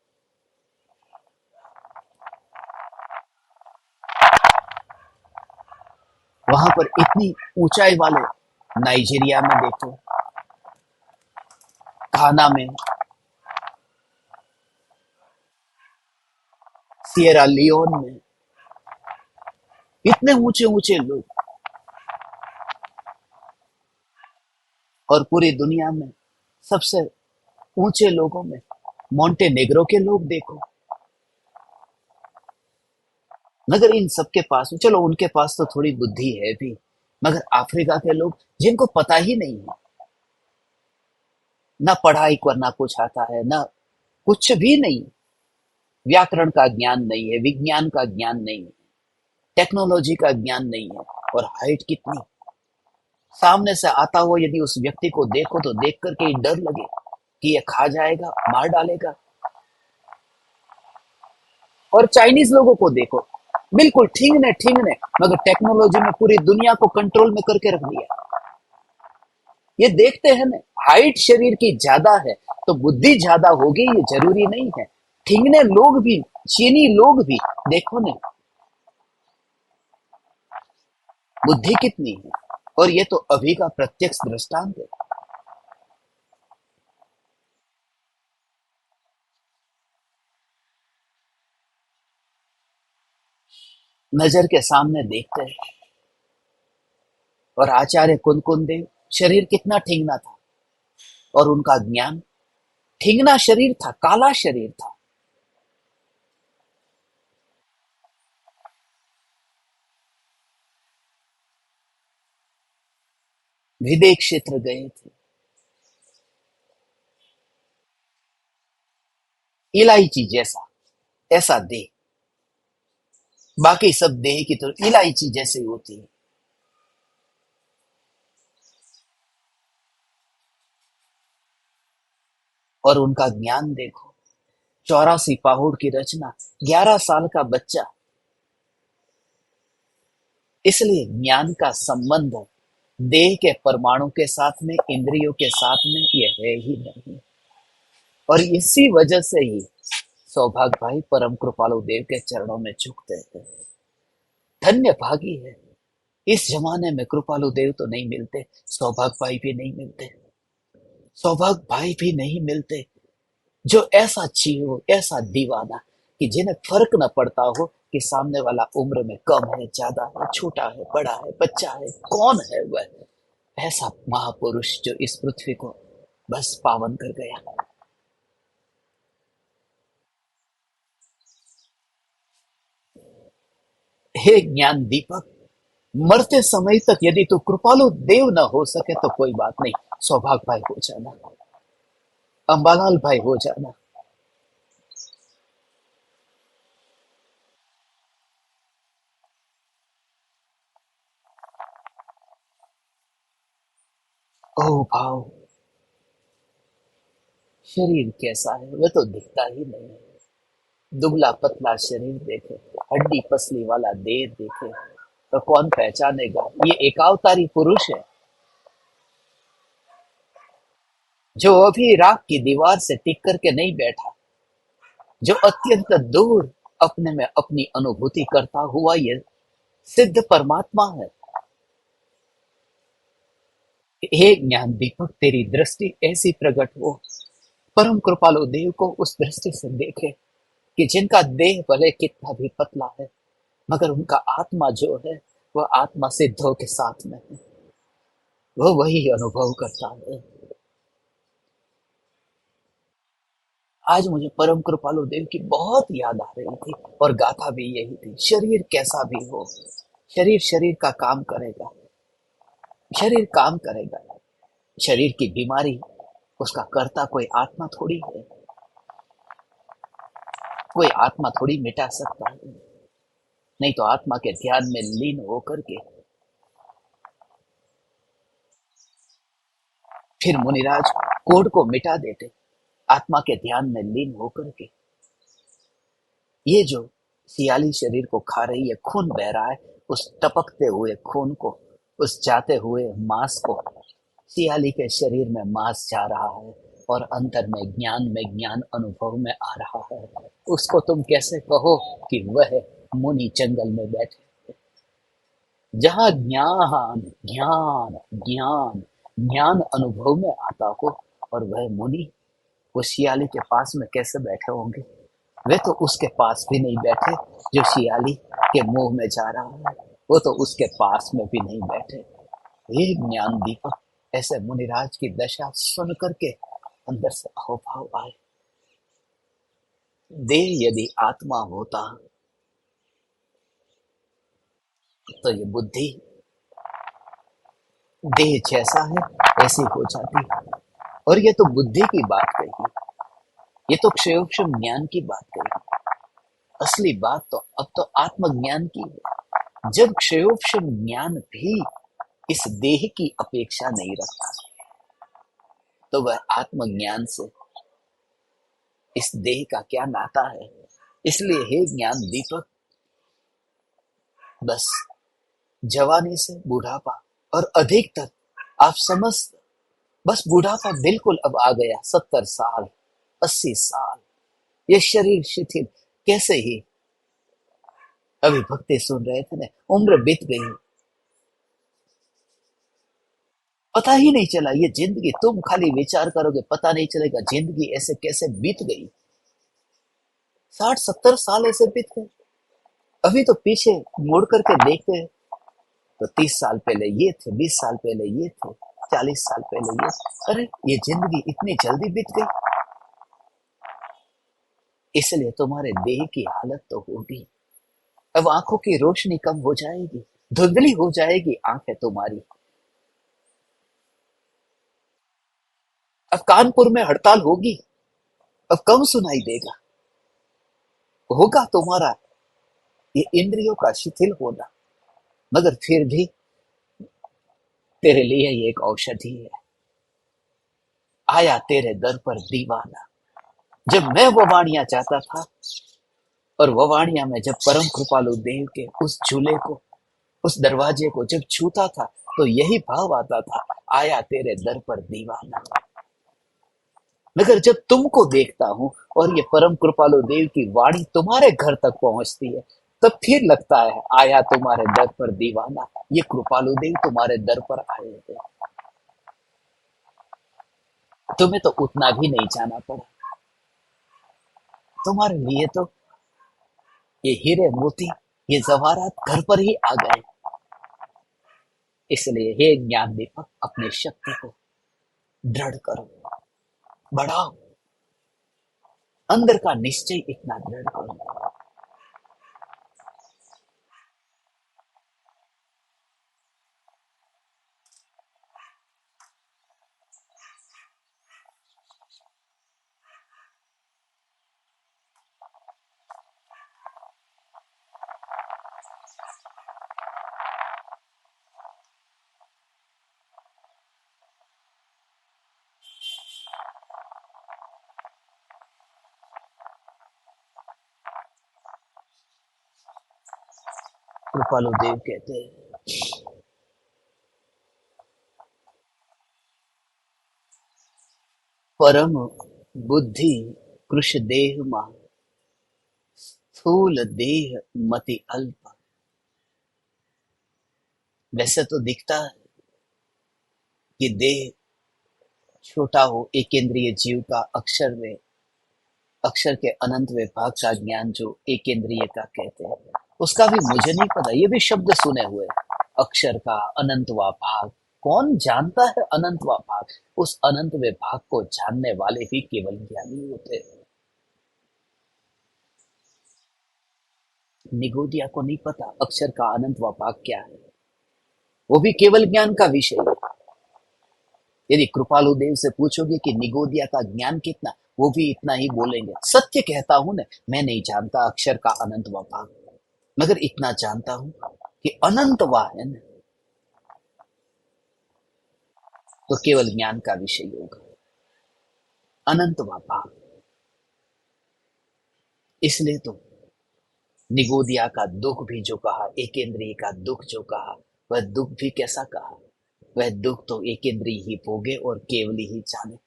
वहां पर इतनी ऊंचाई वाले, नाइजीरिया में देखो, घाना में, सिएरा लियोन में, इतने ऊंचे ऊंचे लोग। और पूरी दुनिया में सबसे ऊंचे लोगों में मोंटेनेग्रो के लोग देखो। मगर इन सबके पास, चलो उनके पास तो थोड़ी बुद्धि है भी, मगर अफ्रीका के लोग जिनको पता ही नहीं है, ना पढ़ाई करना कुछ आता है, ना कुछ भी नहीं, व्याकरण का ज्ञान नहीं है, विज्ञान का ज्ञान नहीं है, टेक्नोलॉजी का ज्ञान नहीं है, और हाइट कितनी! सामने से आता हुआ यदि उस व्यक्ति को देखो तो देख करके ही डर लगे कि ये खा जाएगा, मार डालेगा। और चाइनीज लोगों को देखो, बिल्कुल ठींगने ठींगने, मगर टेक्नोलॉजी में पूरी दुनिया को कंट्रोल में करके रख दिया। ये देखते हैं ना, हाइट शरीर की ज्यादा है तो बुद्धि ज्यादा होगी, ये जरूरी नहीं है। ठींगने लोग भी, चीनी लोग भी देखो ना, बुद्धि कितनी है। और ये तो अभी का प्रत्यक्ष दृष्टांत है। नजर के सामने देखते हैं। और आचार्य कुंदकुंद देव, शरीर कितना ठींगना था, और उनका ज्ञान, ठींगना शरीर था, काला शरीर था। विदेश क्षेत्र गए थे, इलायची जैसा, ऐसा देह, बाकी सब देह की तो इलायची जैसी होती है। और उनका ज्ञान देखो, 84 पहाड़ की रचना, 11 साल का बच्चा। इसलिए ज्ञान का संबंध देह के परमाणु के साथ में, इंद्रियों के साथ में, यह है ही नहीं। और इसी वजह से ही सौभाग्य भाई परम कृपालु देव के चरणों में झुकते हैं। धन्य भागी है, इस जमाने में कृपालु देव तो नहीं मिलते, सौभाग्य भाई भी नहीं मिलते। सौभाग्य भाई भी नहीं मिलते जो ऐसा जियो, ऐसा दीवाना, कि जिन्हें फर्क न पड़ता हो कि सामने वाला उम्र में कम है, ज्यादा है, छोटा है, बड़ा है, बच्चा है, कौन है वह ऐसा महापुरुष जो इस पृथ्वी को बस पावन कर गया। हे ज्ञान दीपक, मरते समय तक यदि तू कृपालु देव न हो सके तो कोई बात नहीं, सौभाग्य भाई हो जाना, अंबालाल भाई हो जाना। ओ भाव, शरीर कैसा है वह तो दिखता ही नहीं है। दुबला पतला शरीर देखे, हड्डी पसली वाला देह देखे तो कौन पहचानेगा ये एकावतारी पुरुष है जो अभी राख की दीवार से टिक करके नहीं बैठा, जो अत्यंत दूर अपने में अपनी अनुभूति करता हुआ ये सिद्ध परमात्मा है। हे ज्ञान दीपक, तेरी दृष्टि ऐसी प्रकट हो, परम कृपालु देव को उस दृष्टि से देखे कि जिनका देह भले कितना भी पतला है मगर उनका आत्मा जो है वह आत्मा सिद्धों के साथ में है, वह वही अनुभव करता है। आज मुझे परम कृपालु देव की बहुत याद आ रही थी और गाथा भी यही थी, शरीर कैसा भी हो, शरीर शरीर का काम करेगा, शरीर काम करेगा, शरीर की बीमारी उसका कर्ता कोई आत्मा थोड़ी है, कोई आत्मा थोड़ी मिटा सकता है। नहीं तो आत्मा के ध्यान में लीन होकर के फिर मुनिराज कोढ़ को मिटा देते, आत्मा के ध्यान में लीन होकर के। ये जो सियाली शरीर को खा रही है, खून बह रहा है, उस टपकते हुए खून को, उस जाते हुए मांस को, सियाली के शरीर में मांस जा रहा है और अंतर में ज्ञान अनुभव में आ रहा है। उसको तुम कैसे कहो कि वह मुनि जंगल में बैठे, जहां ज्ञान ज्ञान ज्ञान ज्ञान अनुभव में आता हो, और वह मुनि वो शियाली के पास में कैसे बैठे होंगे? वे तो उसके पास भी नहीं बैठे जो शियाली के मुंह में जा रहा है, वो तो उसके पास में भी नहीं बैठे। हे ज्ञान दीपक, ऐसे मुनिराज की दशा सुन करके अंदर से अहोभाव आए। देह यदि आत्मा होता तो ये बुद्धि देह जैसा है ऐसी हो जाती। और ये तो बुद्धि की बात कही, ये तो क्षयोक्षम ज्ञान की बात कही। असली बात तो अब तो आत्मज्ञान की है। जब क्षयोक्षम ज्ञान भी इस देह की अपेक्षा नहीं रखता तो वह आत्मज्ञान से इस देह का क्या नाता है? इसलिए हे ज्ञान दीपक, बस जवानी से बुढ़ापा और अधिकतर आप समस्त, बस बुढ़ापा बिल्कुल अब आ गया, 70 साल, 80 साल, ये शरीर शिथिल कैसे ही। अभी भक्ति सुन रहे थे ना, उम्र बीत गई, पता ही नहीं चला। ये जिंदगी, तुम खाली विचार करोगे पता नहीं चलेगा जिंदगी ऐसे कैसे बीत गई। 60-70 साल ऐसे बीत गए। अभी तो पीछे मुड़ करके देखते हैं तो 30 साल पहले ये थे, 20 साल पहले ये थे, 40 साल पहले ये। अरे ये जिंदगी इतनी जल्दी बीत गई। इसलिए तुम्हारे देह की हालत तो होगी, अब आंखों की रोशनी कम हो जाएगी, धुंधली हो जाएगी आंखें तुम्हारी। अब कानपुर में हड़ताल होगी, अब कम सुनाई देगा, होगा तुम्हारा ये इंद्रियों का शिथिल होना। मगर फिर भी तेरे लिए ये एक औषधि है। आया तेरे दर पर दीवाना, जब मैं वो वाणियां चाहता था, और वो वाणियां में जब परम कृपालु देव के उस झूले को, उस दरवाजे को जब छूता था तो यही भाव आता था, आया तेरे दर पर दीवाना। मगर जब तुमको देखता हूं और ये परम कृपालु देव की वाणी तुम्हारे घर तक पहुंचती है, तब फिर लगता है आया तुम्हारे दर पर दीवाना, ये कृपालु देव तुम्हारे दर पर आए थे। तुम्हें तो उतना भी नहीं जाना पड़ा। तुम्हारे लिए तो ये हीरे मोती, ये जवाहरात घर पर ही आ गए। इसलिए हे ज्ञान दीपक, अपनी शक्ति को दृढ़ करो, बढ़ाओ, अंदर का निश्चय इतना दृढ़ करो। कृपालु देव कहते हैं, परम बुद्धि कृश देह मा, स्थूल देह मति अल्प। वैसे तो दिखता है कि देह छोटा हो, एक इंद्रिय जीव का अक्षर के अनंत विभाग का ज्ञान जो एक इंद्रिय का कहते हैं, उसका भी मुझे नहीं पता। ये भी शब्द सुने हुए, अक्षर का अनंतवा भाग। कौन जानता है अनंतवा भाग? उस अनंत विभाग को जानने वाले ही केवल ज्ञानी होते हैं। निगोदिया को नहीं पता अक्षर का अनंतवा भाग क्या है। वो भी केवल ज्ञान का विषय है। यदि कृपालु देव से पूछोगे कि निगोदिया का ज्ञान कितना, वो भी इतना ही बोलेंगे। सत्य कहता हूं ना, मैं नहीं जानता अक्षर का अनंतवा भाग, मगर इतना जानता हूं कि अनंतवा है ना, तो केवल ज्ञान का विषय होगा, अनंतवा भाग। इसलिए तो निगोदिया का दुख भी जो कहा, एकेंद्रिय का दुख जो कहा, वह दुख भी कैसा कहा? वह दुख तो एकेंद्रिय ही भोगे और केवली ही जाने।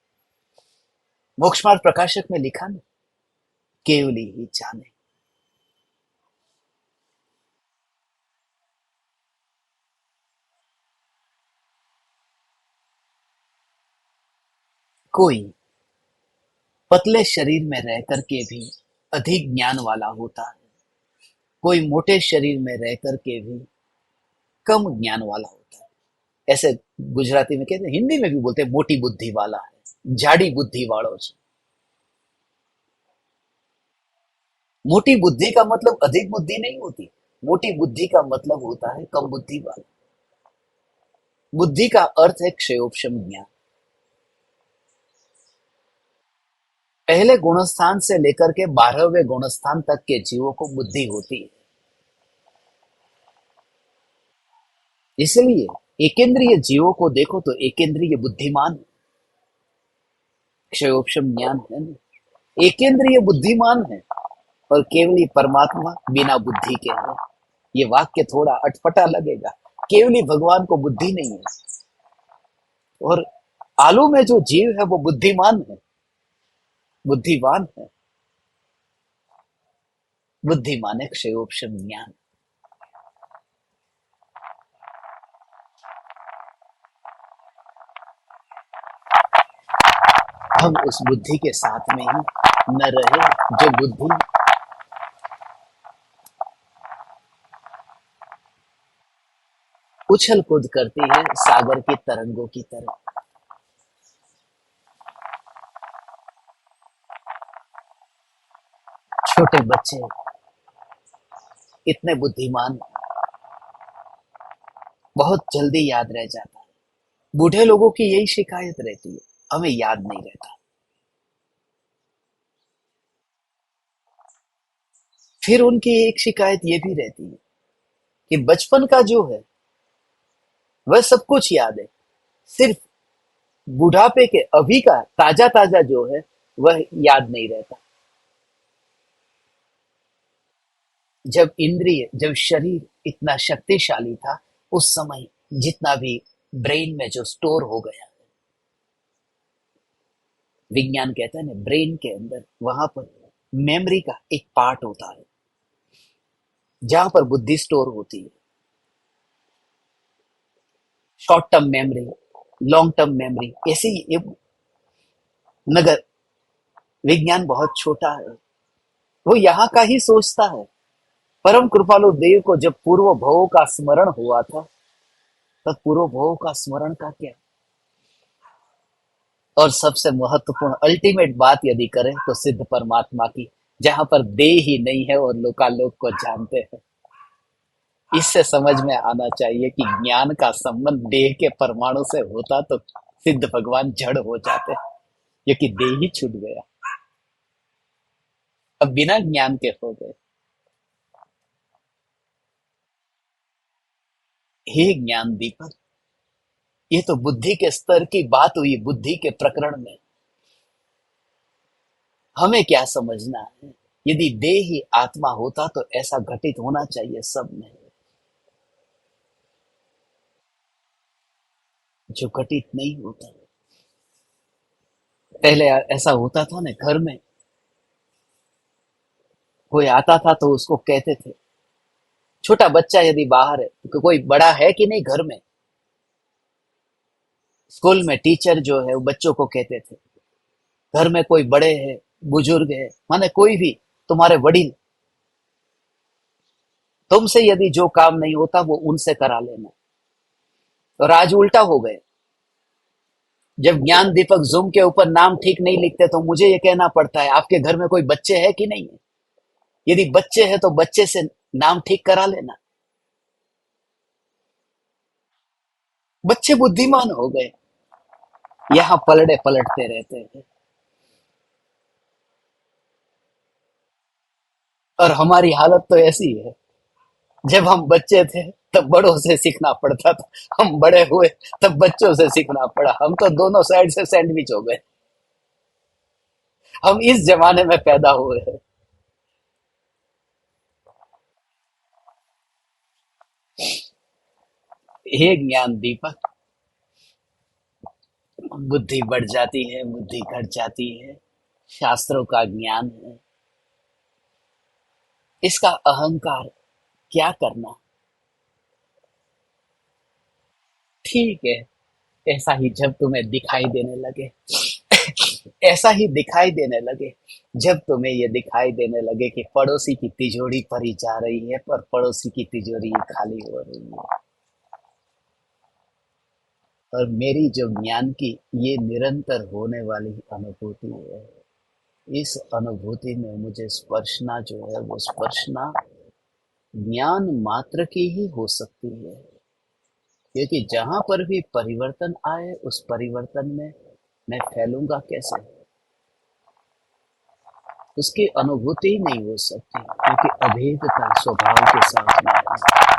मोक्ष मार्ग प्रकाशक में लिखा ना, केवली ही जाने। कोई पतले शरीर में रह करके भी अधिक ज्ञान वाला होता है, कोई मोटे शरीर में रह करके भी कम ज्ञान वाला होता है। ऐसे गुजराती में कहते हैं, हिंदी में भी बोलते हैं, मोटी बुद्धि वाला है, झाड़ी बुद्धि वालों से। मोटी बुद्धि का मतलब अधिक बुद्धि नहीं होती। मोटी बुद्धि का मतलब होता है कम बुद्धि वाला। बुद्धि का अर्थ है क्षयोपशम ज्ञान। पहले गुणस्थान से लेकर के 12वें गुणस्थान तक के जीवों को बुद्धि होती है। इसलिए एकेंद्रिय जीवों को देखो तो एकेंद्रिय बुद्धिमान, क्षयोपशम ज्ञान है ना, एकेंद्रिय बुद्धिमान है। और केवली परमात्मा बिना बुद्धि के है। ये वाक्य थोड़ा अटपटा लगेगा, केवली भगवान को बुद्धि नहीं है। और आलू में जो जीव है वो बुद्धिमान है, बुद्धिवान है। बुद्धिमान है क्षयोपशम ज्ञान। हम उस बुद्धि के साथ में ही न रहे, जो बुद्धि उछल कूद करती है सागर की तरंगों की तरह। छोटे बच्चे इतने बुद्धिमान, बहुत जल्दी याद रह जाता है। बूढ़े लोगों की यही शिकायत रहती है, हमें याद नहीं रहता। फिर उनकी एक शिकायत ये भी रहती है कि बचपन का जो है वह सब कुछ याद है, सिर्फ बुढ़ापे के अभी का ताजा ताजा जो है वह याद नहीं रहता। जब शरीर इतना शक्तिशाली था, उस समय जितना भी ब्रेन में जो स्टोर हो गया, विज्ञान कहता है ना, ब्रेन के अंदर वहां पर मेमोरी का एक पार्ट होता है जहां पर बुद्धि स्टोर होती है। Short term memory, long term memory, ऐसे ही मगर विज्ञान बहुत छोटा है, वो यहाँ का ही सोचता है। परम कृपालु देव को जब पूर्व भवों का स्मरण हुआ था, तब पूर्व भवों का स्मरण का क्या। और सबसे महत्वपूर्ण अल्टीमेट बात यदि करें तो सिद्ध परमात्मा की, जहां पर देह ही नहीं है और लोकालोक को जानते हैं। इससे समझ में आना चाहिए कि ज्ञान का संबंध देह के परमाणु से होता तो सिद्ध भगवान जड़ हो जाते, क्योंकि देह ही छूट गया, अब बिना ज्ञान के हो गए। हे ज्ञान दीपक, ये तो बुद्धि के स्तर की बात हुई, बुद्धि के प्रकरण में। हमें क्या समझना है, यदि देह ही आत्मा होता तो ऐसा घटित होना चाहिए सब में, जो घटित नहीं होता। पहले ऐसा होता था ना, घर में कोई आता था तो उसको कहते थे, छोटा बच्चा यदि बाहर है तो कोई बड़ा है कि नहीं घर में। स्कूल में टीचर जो है वो बच्चों को कहते थे, घर में कोई बड़े हैं, बुजुर्ग है, माने कोई भी तुम्हारे वडील, तुमसे यदि जो काम नहीं होता वो उनसे करा लेना। और आज उल्टा हो गए, जब ज्ञान दीपक जूम के ऊपर नाम ठीक नहीं लिखते तो मुझे ये कहना पड़ता है आपके घर में कोई बच्चे हैं कि नहीं है। यदि बच्चे हैं तो बच्चे से नाम ठीक करा लेना। बच्चे बुद्धिमान हो गए, यहाँ पलड़े पलटते रहते हैं। और हमारी हालत तो ऐसी है, जब हम बच्चे थे तब बड़ों से सीखना पड़ता था, हम बड़े हुए तब बच्चों से सीखना पड़ा, हम तो दोनों साइड से सैंडविच हो गए। हम इस जमाने में पैदा हुए हैं। हे ज्ञान दीपक, बुद्धि बढ़ जाती है, बुद्धि घट जाती है, शास्त्रों का ज्ञान है, इसका अहंकार क्या करना। ठीक है, ऐसा ही जब तुम्हें दिखाई देने लगे, ऐसा ही दिखाई देने लगे, जब तुम्हें ये दिखाई देने लगे कि पड़ोसी की तिजोरी भरी जा रही है पर पड़ोसी की तिजोरी खाली हो रही है। और मेरी जो ज्ञान की ये निरंतर होने वाली अनुभूति है, इस अनुभूति में मुझे स्पर्शना जो है वो स्पर्शना ज्ञान मात्र की ही हो सकती है। क्योंकि जहां पर भी परिवर्तन आए उस परिवर्तन में मैं फैलूंगा कैसे, उसकी अनुभूति ही नहीं हो सकती, क्योंकि अभेदता स्वभाव के साथ में है।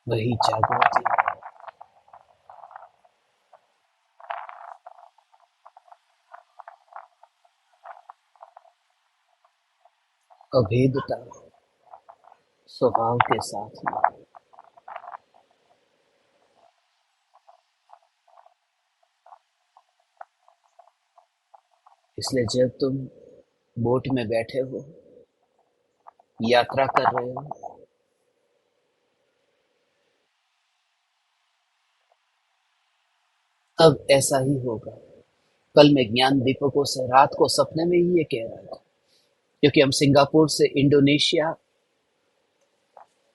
वही जागृति, अभेदता स्वभाव के साथ में। इसलिए जब तुम बोट में बैठे हो, यात्रा कर रहे हो, तब ऐसा ही होगा। कल मैं ज्ञान दीपकों से रात को सपने में ही ये कह रहा था, क्योंकि हम सिंगापुर से इंडोनेशिया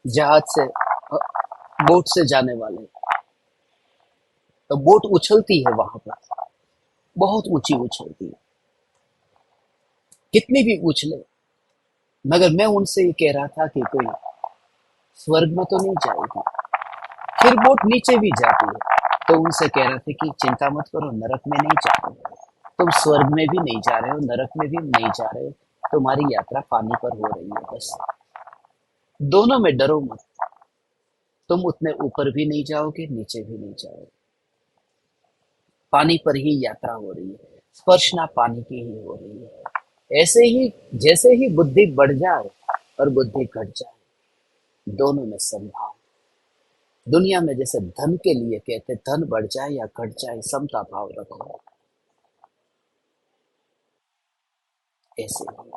जहाज से बोट से जाने वाले, तो बोट उछलती है वहां पर, बहुत ऊंची उछलती है, कितनी भी उछले। मगर मैं उनसे ये कह रहा था कि कोई स्वर्ग में तो नहीं जाएगी। फिर बोट नीचे भी जाती है, तो उनसे कह रहे थे कि चिंता मत करो, नरक में नहीं जा रहे, तुम स्वर्ग में भी नहीं जा रहे हो, नरक में भी नहीं जा रहे हो, तुम्हारी यात्रा पानी पर हो रही है बस। दोनों में डरो मत, तुम उतने ऊपर भी नहीं जाओगे, नीचे भी नहीं जाओगे, पानी पर ही यात्रा हो रही है, स्पर्शना पानी की ही हो रही है। ऐसे ही जैसे ही बुद्धि बढ़ जाए और बुद्धि घट जाए, दोनों में संभाव। दुनिया में जैसे धन के लिए कहते धन बढ़ जाए या घट जाए समता भाव रखो, ऐसे ही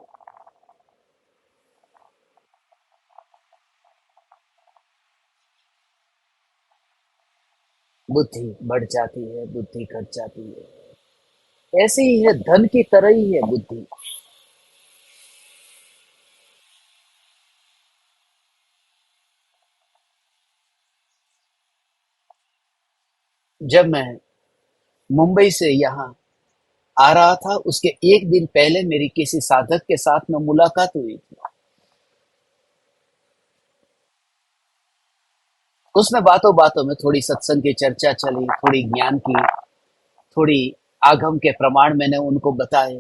बुद्धि बढ़ जाती है, बुद्धि घट जाती है। ऐसे ही है, धन की तरह ही है बुद्धि। जब मैं मुंबई से यहाँ आ रहा था, उसके एक दिन पहले मेरी किसी साधक के साथ में मुलाकात हुई थी। उसमें बातों बातों में थोड़ी सत्संग की चर्चा चली, थोड़ी ज्ञान की, थोड़ी आगम के प्रमाण मैंने उनको बताए।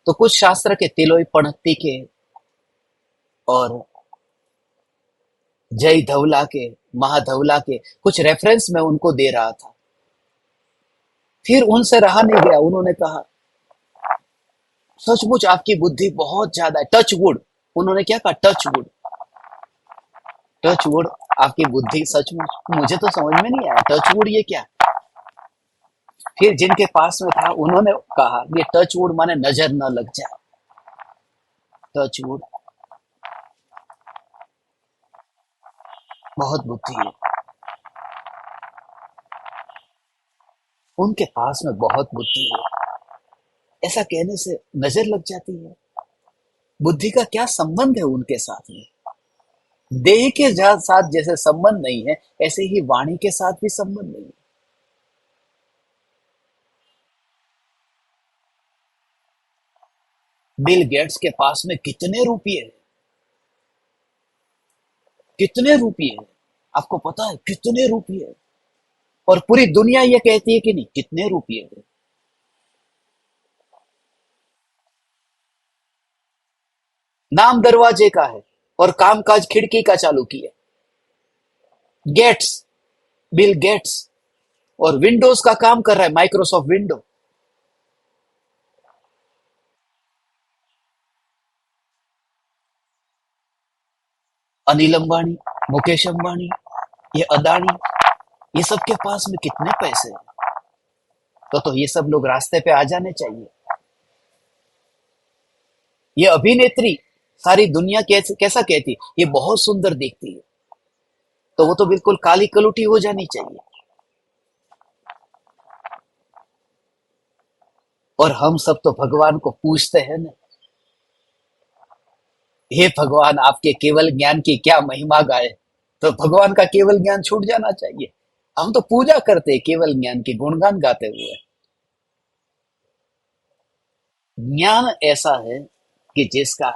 तो कुछ शास्त्र के तिलोई पणत्ती के और जय धवला के, महाधवला के कुछ रेफरेंस मैं उनको दे रहा था। फिर उनसे रहा नहीं गया, उन्होंने कहा सचमुच आपकी बुद्धि बहुत ज्यादा है, टच वुड। उन्होंने क्या कहा, टच वुड, टच वुड। आपकी बुद्धि सचमुच, मुझे तो समझ में नहीं आया टच वुड ये क्या। फिर जिनके पास में था उन्होंने कहा ये टच वुड माने नजर न लग जाए, टच वुड। बहुत बुद्धि है उनके पास में, बहुत बुद्धि है। ऐसा कहने से नजर लग जाती है। बुद्धि का क्या संबंध है उनके साथ में। देह के साथ जैसे संबंध नहीं है, ऐसे ही वाणी के साथ भी संबंध नहीं है। बिल गेट्स के पास में कितने रुपये हैं, कितने रुपये हैं, आपको पता है कितने रुपये हैं? और पूरी दुनिया ये कहती है कि नहीं, कितने रुपये हैं। नाम दरवाजे का है और कामकाज खिड़की का चालू किया। Gates, Bill Gates. और विंडोज का काम कर रहा है, माइक्रोसॉफ्ट विंडो। अनिल अंबानी, मुकेश अंबानी, ये अदानी, ये सब के पास में कितने पैसे हैं। तो ये सब लोग रास्ते पे आ जाने चाहिए। ये अभिनेत्री सारी दुनिया कैसा कहती, ये बहुत सुंदर दिखती है, तो वो तो बिल्कुल काली कलुटी हो जानी चाहिए। और हम सब तो भगवान को पूछते हैं ना, हे भगवान आपके केवल ज्ञान की क्या महिमा गाए। तो भगवान का केवल ज्ञान छूट जाना चाहिए। हम तो पूजा करते हैं केवल ज्ञान की, गुणगान गाते हुए। ज्ञान ऐसा है कि जिसका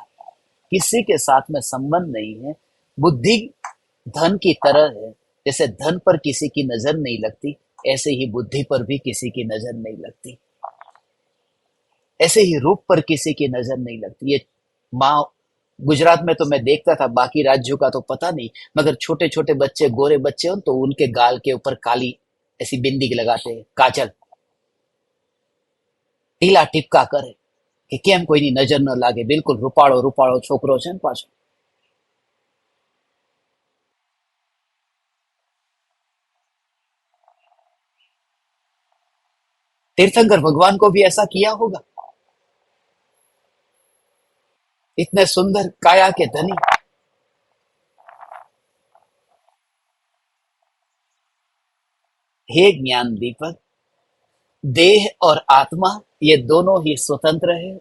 किसी के साथ में संबंध नहीं है। बुद्धि धन की तरह है। जैसे धन पर किसी की नजर नहीं लगती, ऐसे ही बुद्धि पर भी किसी की नजर नहीं लगती। ऐसे ही रूप पर किसी की नजर नहीं लगती। ये माँ, गुजरात में तो मैं देखता था, बाकी राज्यों का तो पता नहीं, मगर छोटे छोटे बच्चे, गोरे बच्चे हो तो उनके गाल के ऊपर काली ऐसी बिंदी लगाते हैं, काजल टीला ટીપકા કરે કે કેમ કોઈની નજર ન લાગે, બિલકુલ રૂપાળો રૂપાળો છોકરો છે ને પાછો। तीर्थंकर भगवान को भी ऐसा किया होगा, इतने सुंदर काया के धनी। हे ज्ञान दीपक, देह और आत्मा ये दोनों ही स्वतंत्र है,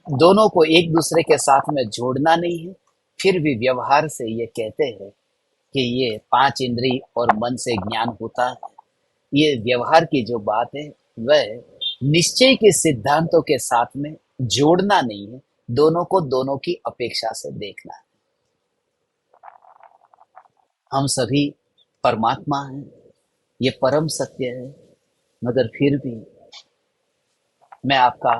दोनों को एक दूसरे के साथ में जोड़ना नहीं है। फिर भी व्यवहार से ये कहते हैं कि ये पांच इंद्रिय और मन से ज्ञान होता है। ये व्यवहार की जो बात है वह निश्चय के सिद्धांतों के साथ में जोड़ना नहीं है, दोनों को दोनों की अपेक्षा से देखना है। हम सभी परमात्मा हैं, ये परम सत्य है। मगर फिर भी मैं आपका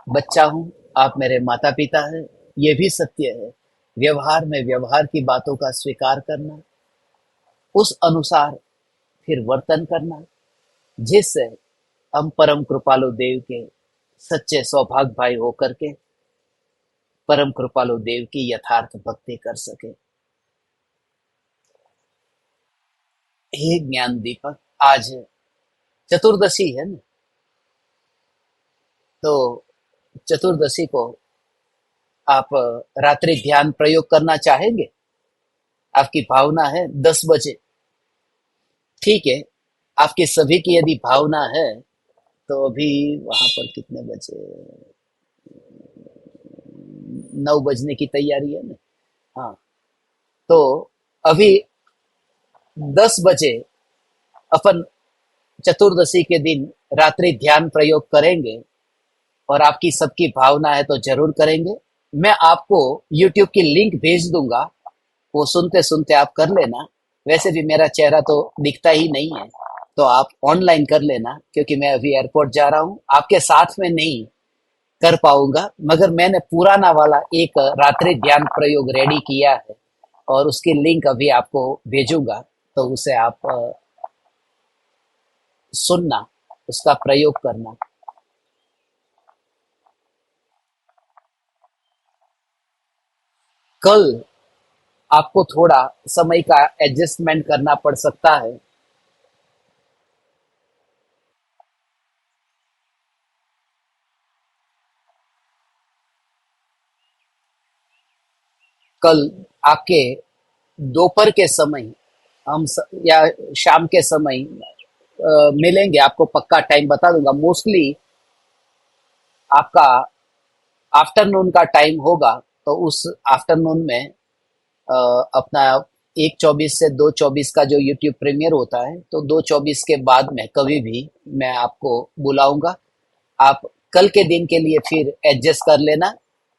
बच्चा हूँ, आप मेरे माता पिता हैं, ये भी सत्य है। व्यवहार में व्यवहार की बातों का स्वीकार करना, उस अनुसार फिर वर्तन करना, जिससे हम परम कृपालु देव के सच्चे सौभाग्य भाई होकर के परम कृपालु देव की यथार्थ भक्ति कर सके। हे ज्ञान दीपक, आज चतुर्दशी है ना, तो चतुर्दशी को आप रात्रि ध्यान प्रयोग करना चाहेंगे? आपकी भावना है 10 बजे, ठीक है। आपके सभी की यदि भावना है तो अभी वहां पर कितने बजे, 9 बजने की तैयारी है ना। हाँ, तो अभी 10 बजे अपन चतुर्दशी के दिन रात्रि ध्यान प्रयोग करेंगे, और आपकी सबकी भावना है तो जरूर करेंगे। मैं आपको YouTube की लिंक भेज दूंगा, वो सुनते सुनते आप कर लेना। वैसे भी मेरा चेहरा तो दिखता ही नहीं है, तो आप ऑनलाइन कर लेना, क्योंकि मैं अभी एयरपोर्ट जा रहा हूँ, आपके साथ में नहीं कर पाऊंगा। मगर मैंने पुराना वाला एक रात्रि ध्यान प्रयोग रेडी किया है, और उसकी लिंक अभी आपको भेजूंगा, तो उसे आप सुनना, उसका प्रयोग करना। कल आपको थोड़ा समय का एडजस्टमेंट करना पड़ सकता है। कल आपके दोपहर के समय या शाम के समय मिलेंगे, आपको पक्का टाइम बता दूंगा। मोस्टली आपका आफ्टरनून का टाइम होगा, तो उस आफ्टरनून में अ, अपना 1:24 से 2:24 का जो यूट्यूब प्रीमियर होता है, तो 2:24 के बाद में कभी भी मैं आपको बुलाऊंगा। आप कल के दिन के लिए फिर एडजस्ट कर लेना,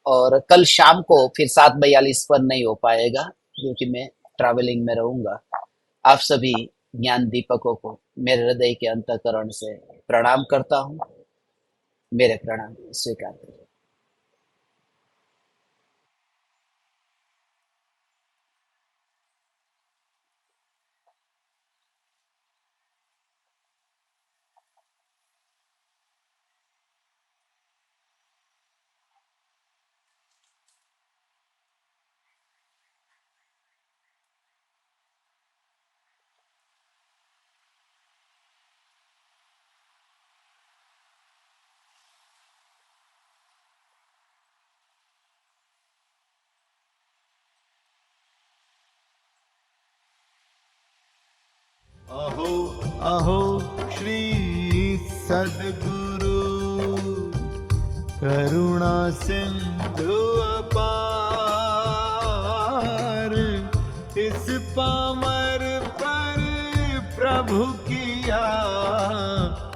और कल शाम को फिर 7:42 पर नहीं हो पाएगा, क्योंकि मैं ट्रैवलिंग में रहूंगा। आप सभी ज्ञान दीपकों को मेरे हृदय के अंतःकरण से प्रणाम करता हूँ। मेरे प्रणाम स्वीकार करें। अहो अहो श्री सद्गुरु करुणा सिंधु अपार, इस पामर पर प्रभु किया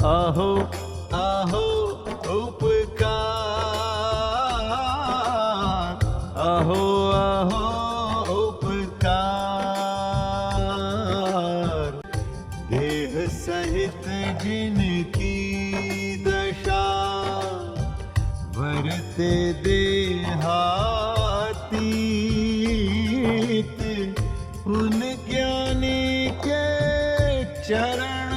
अहो अहो उपकार, अहो अहो उपकार। देह सहित जिनकी दशा वरते देहातीत, उन ज्ञानी के चरण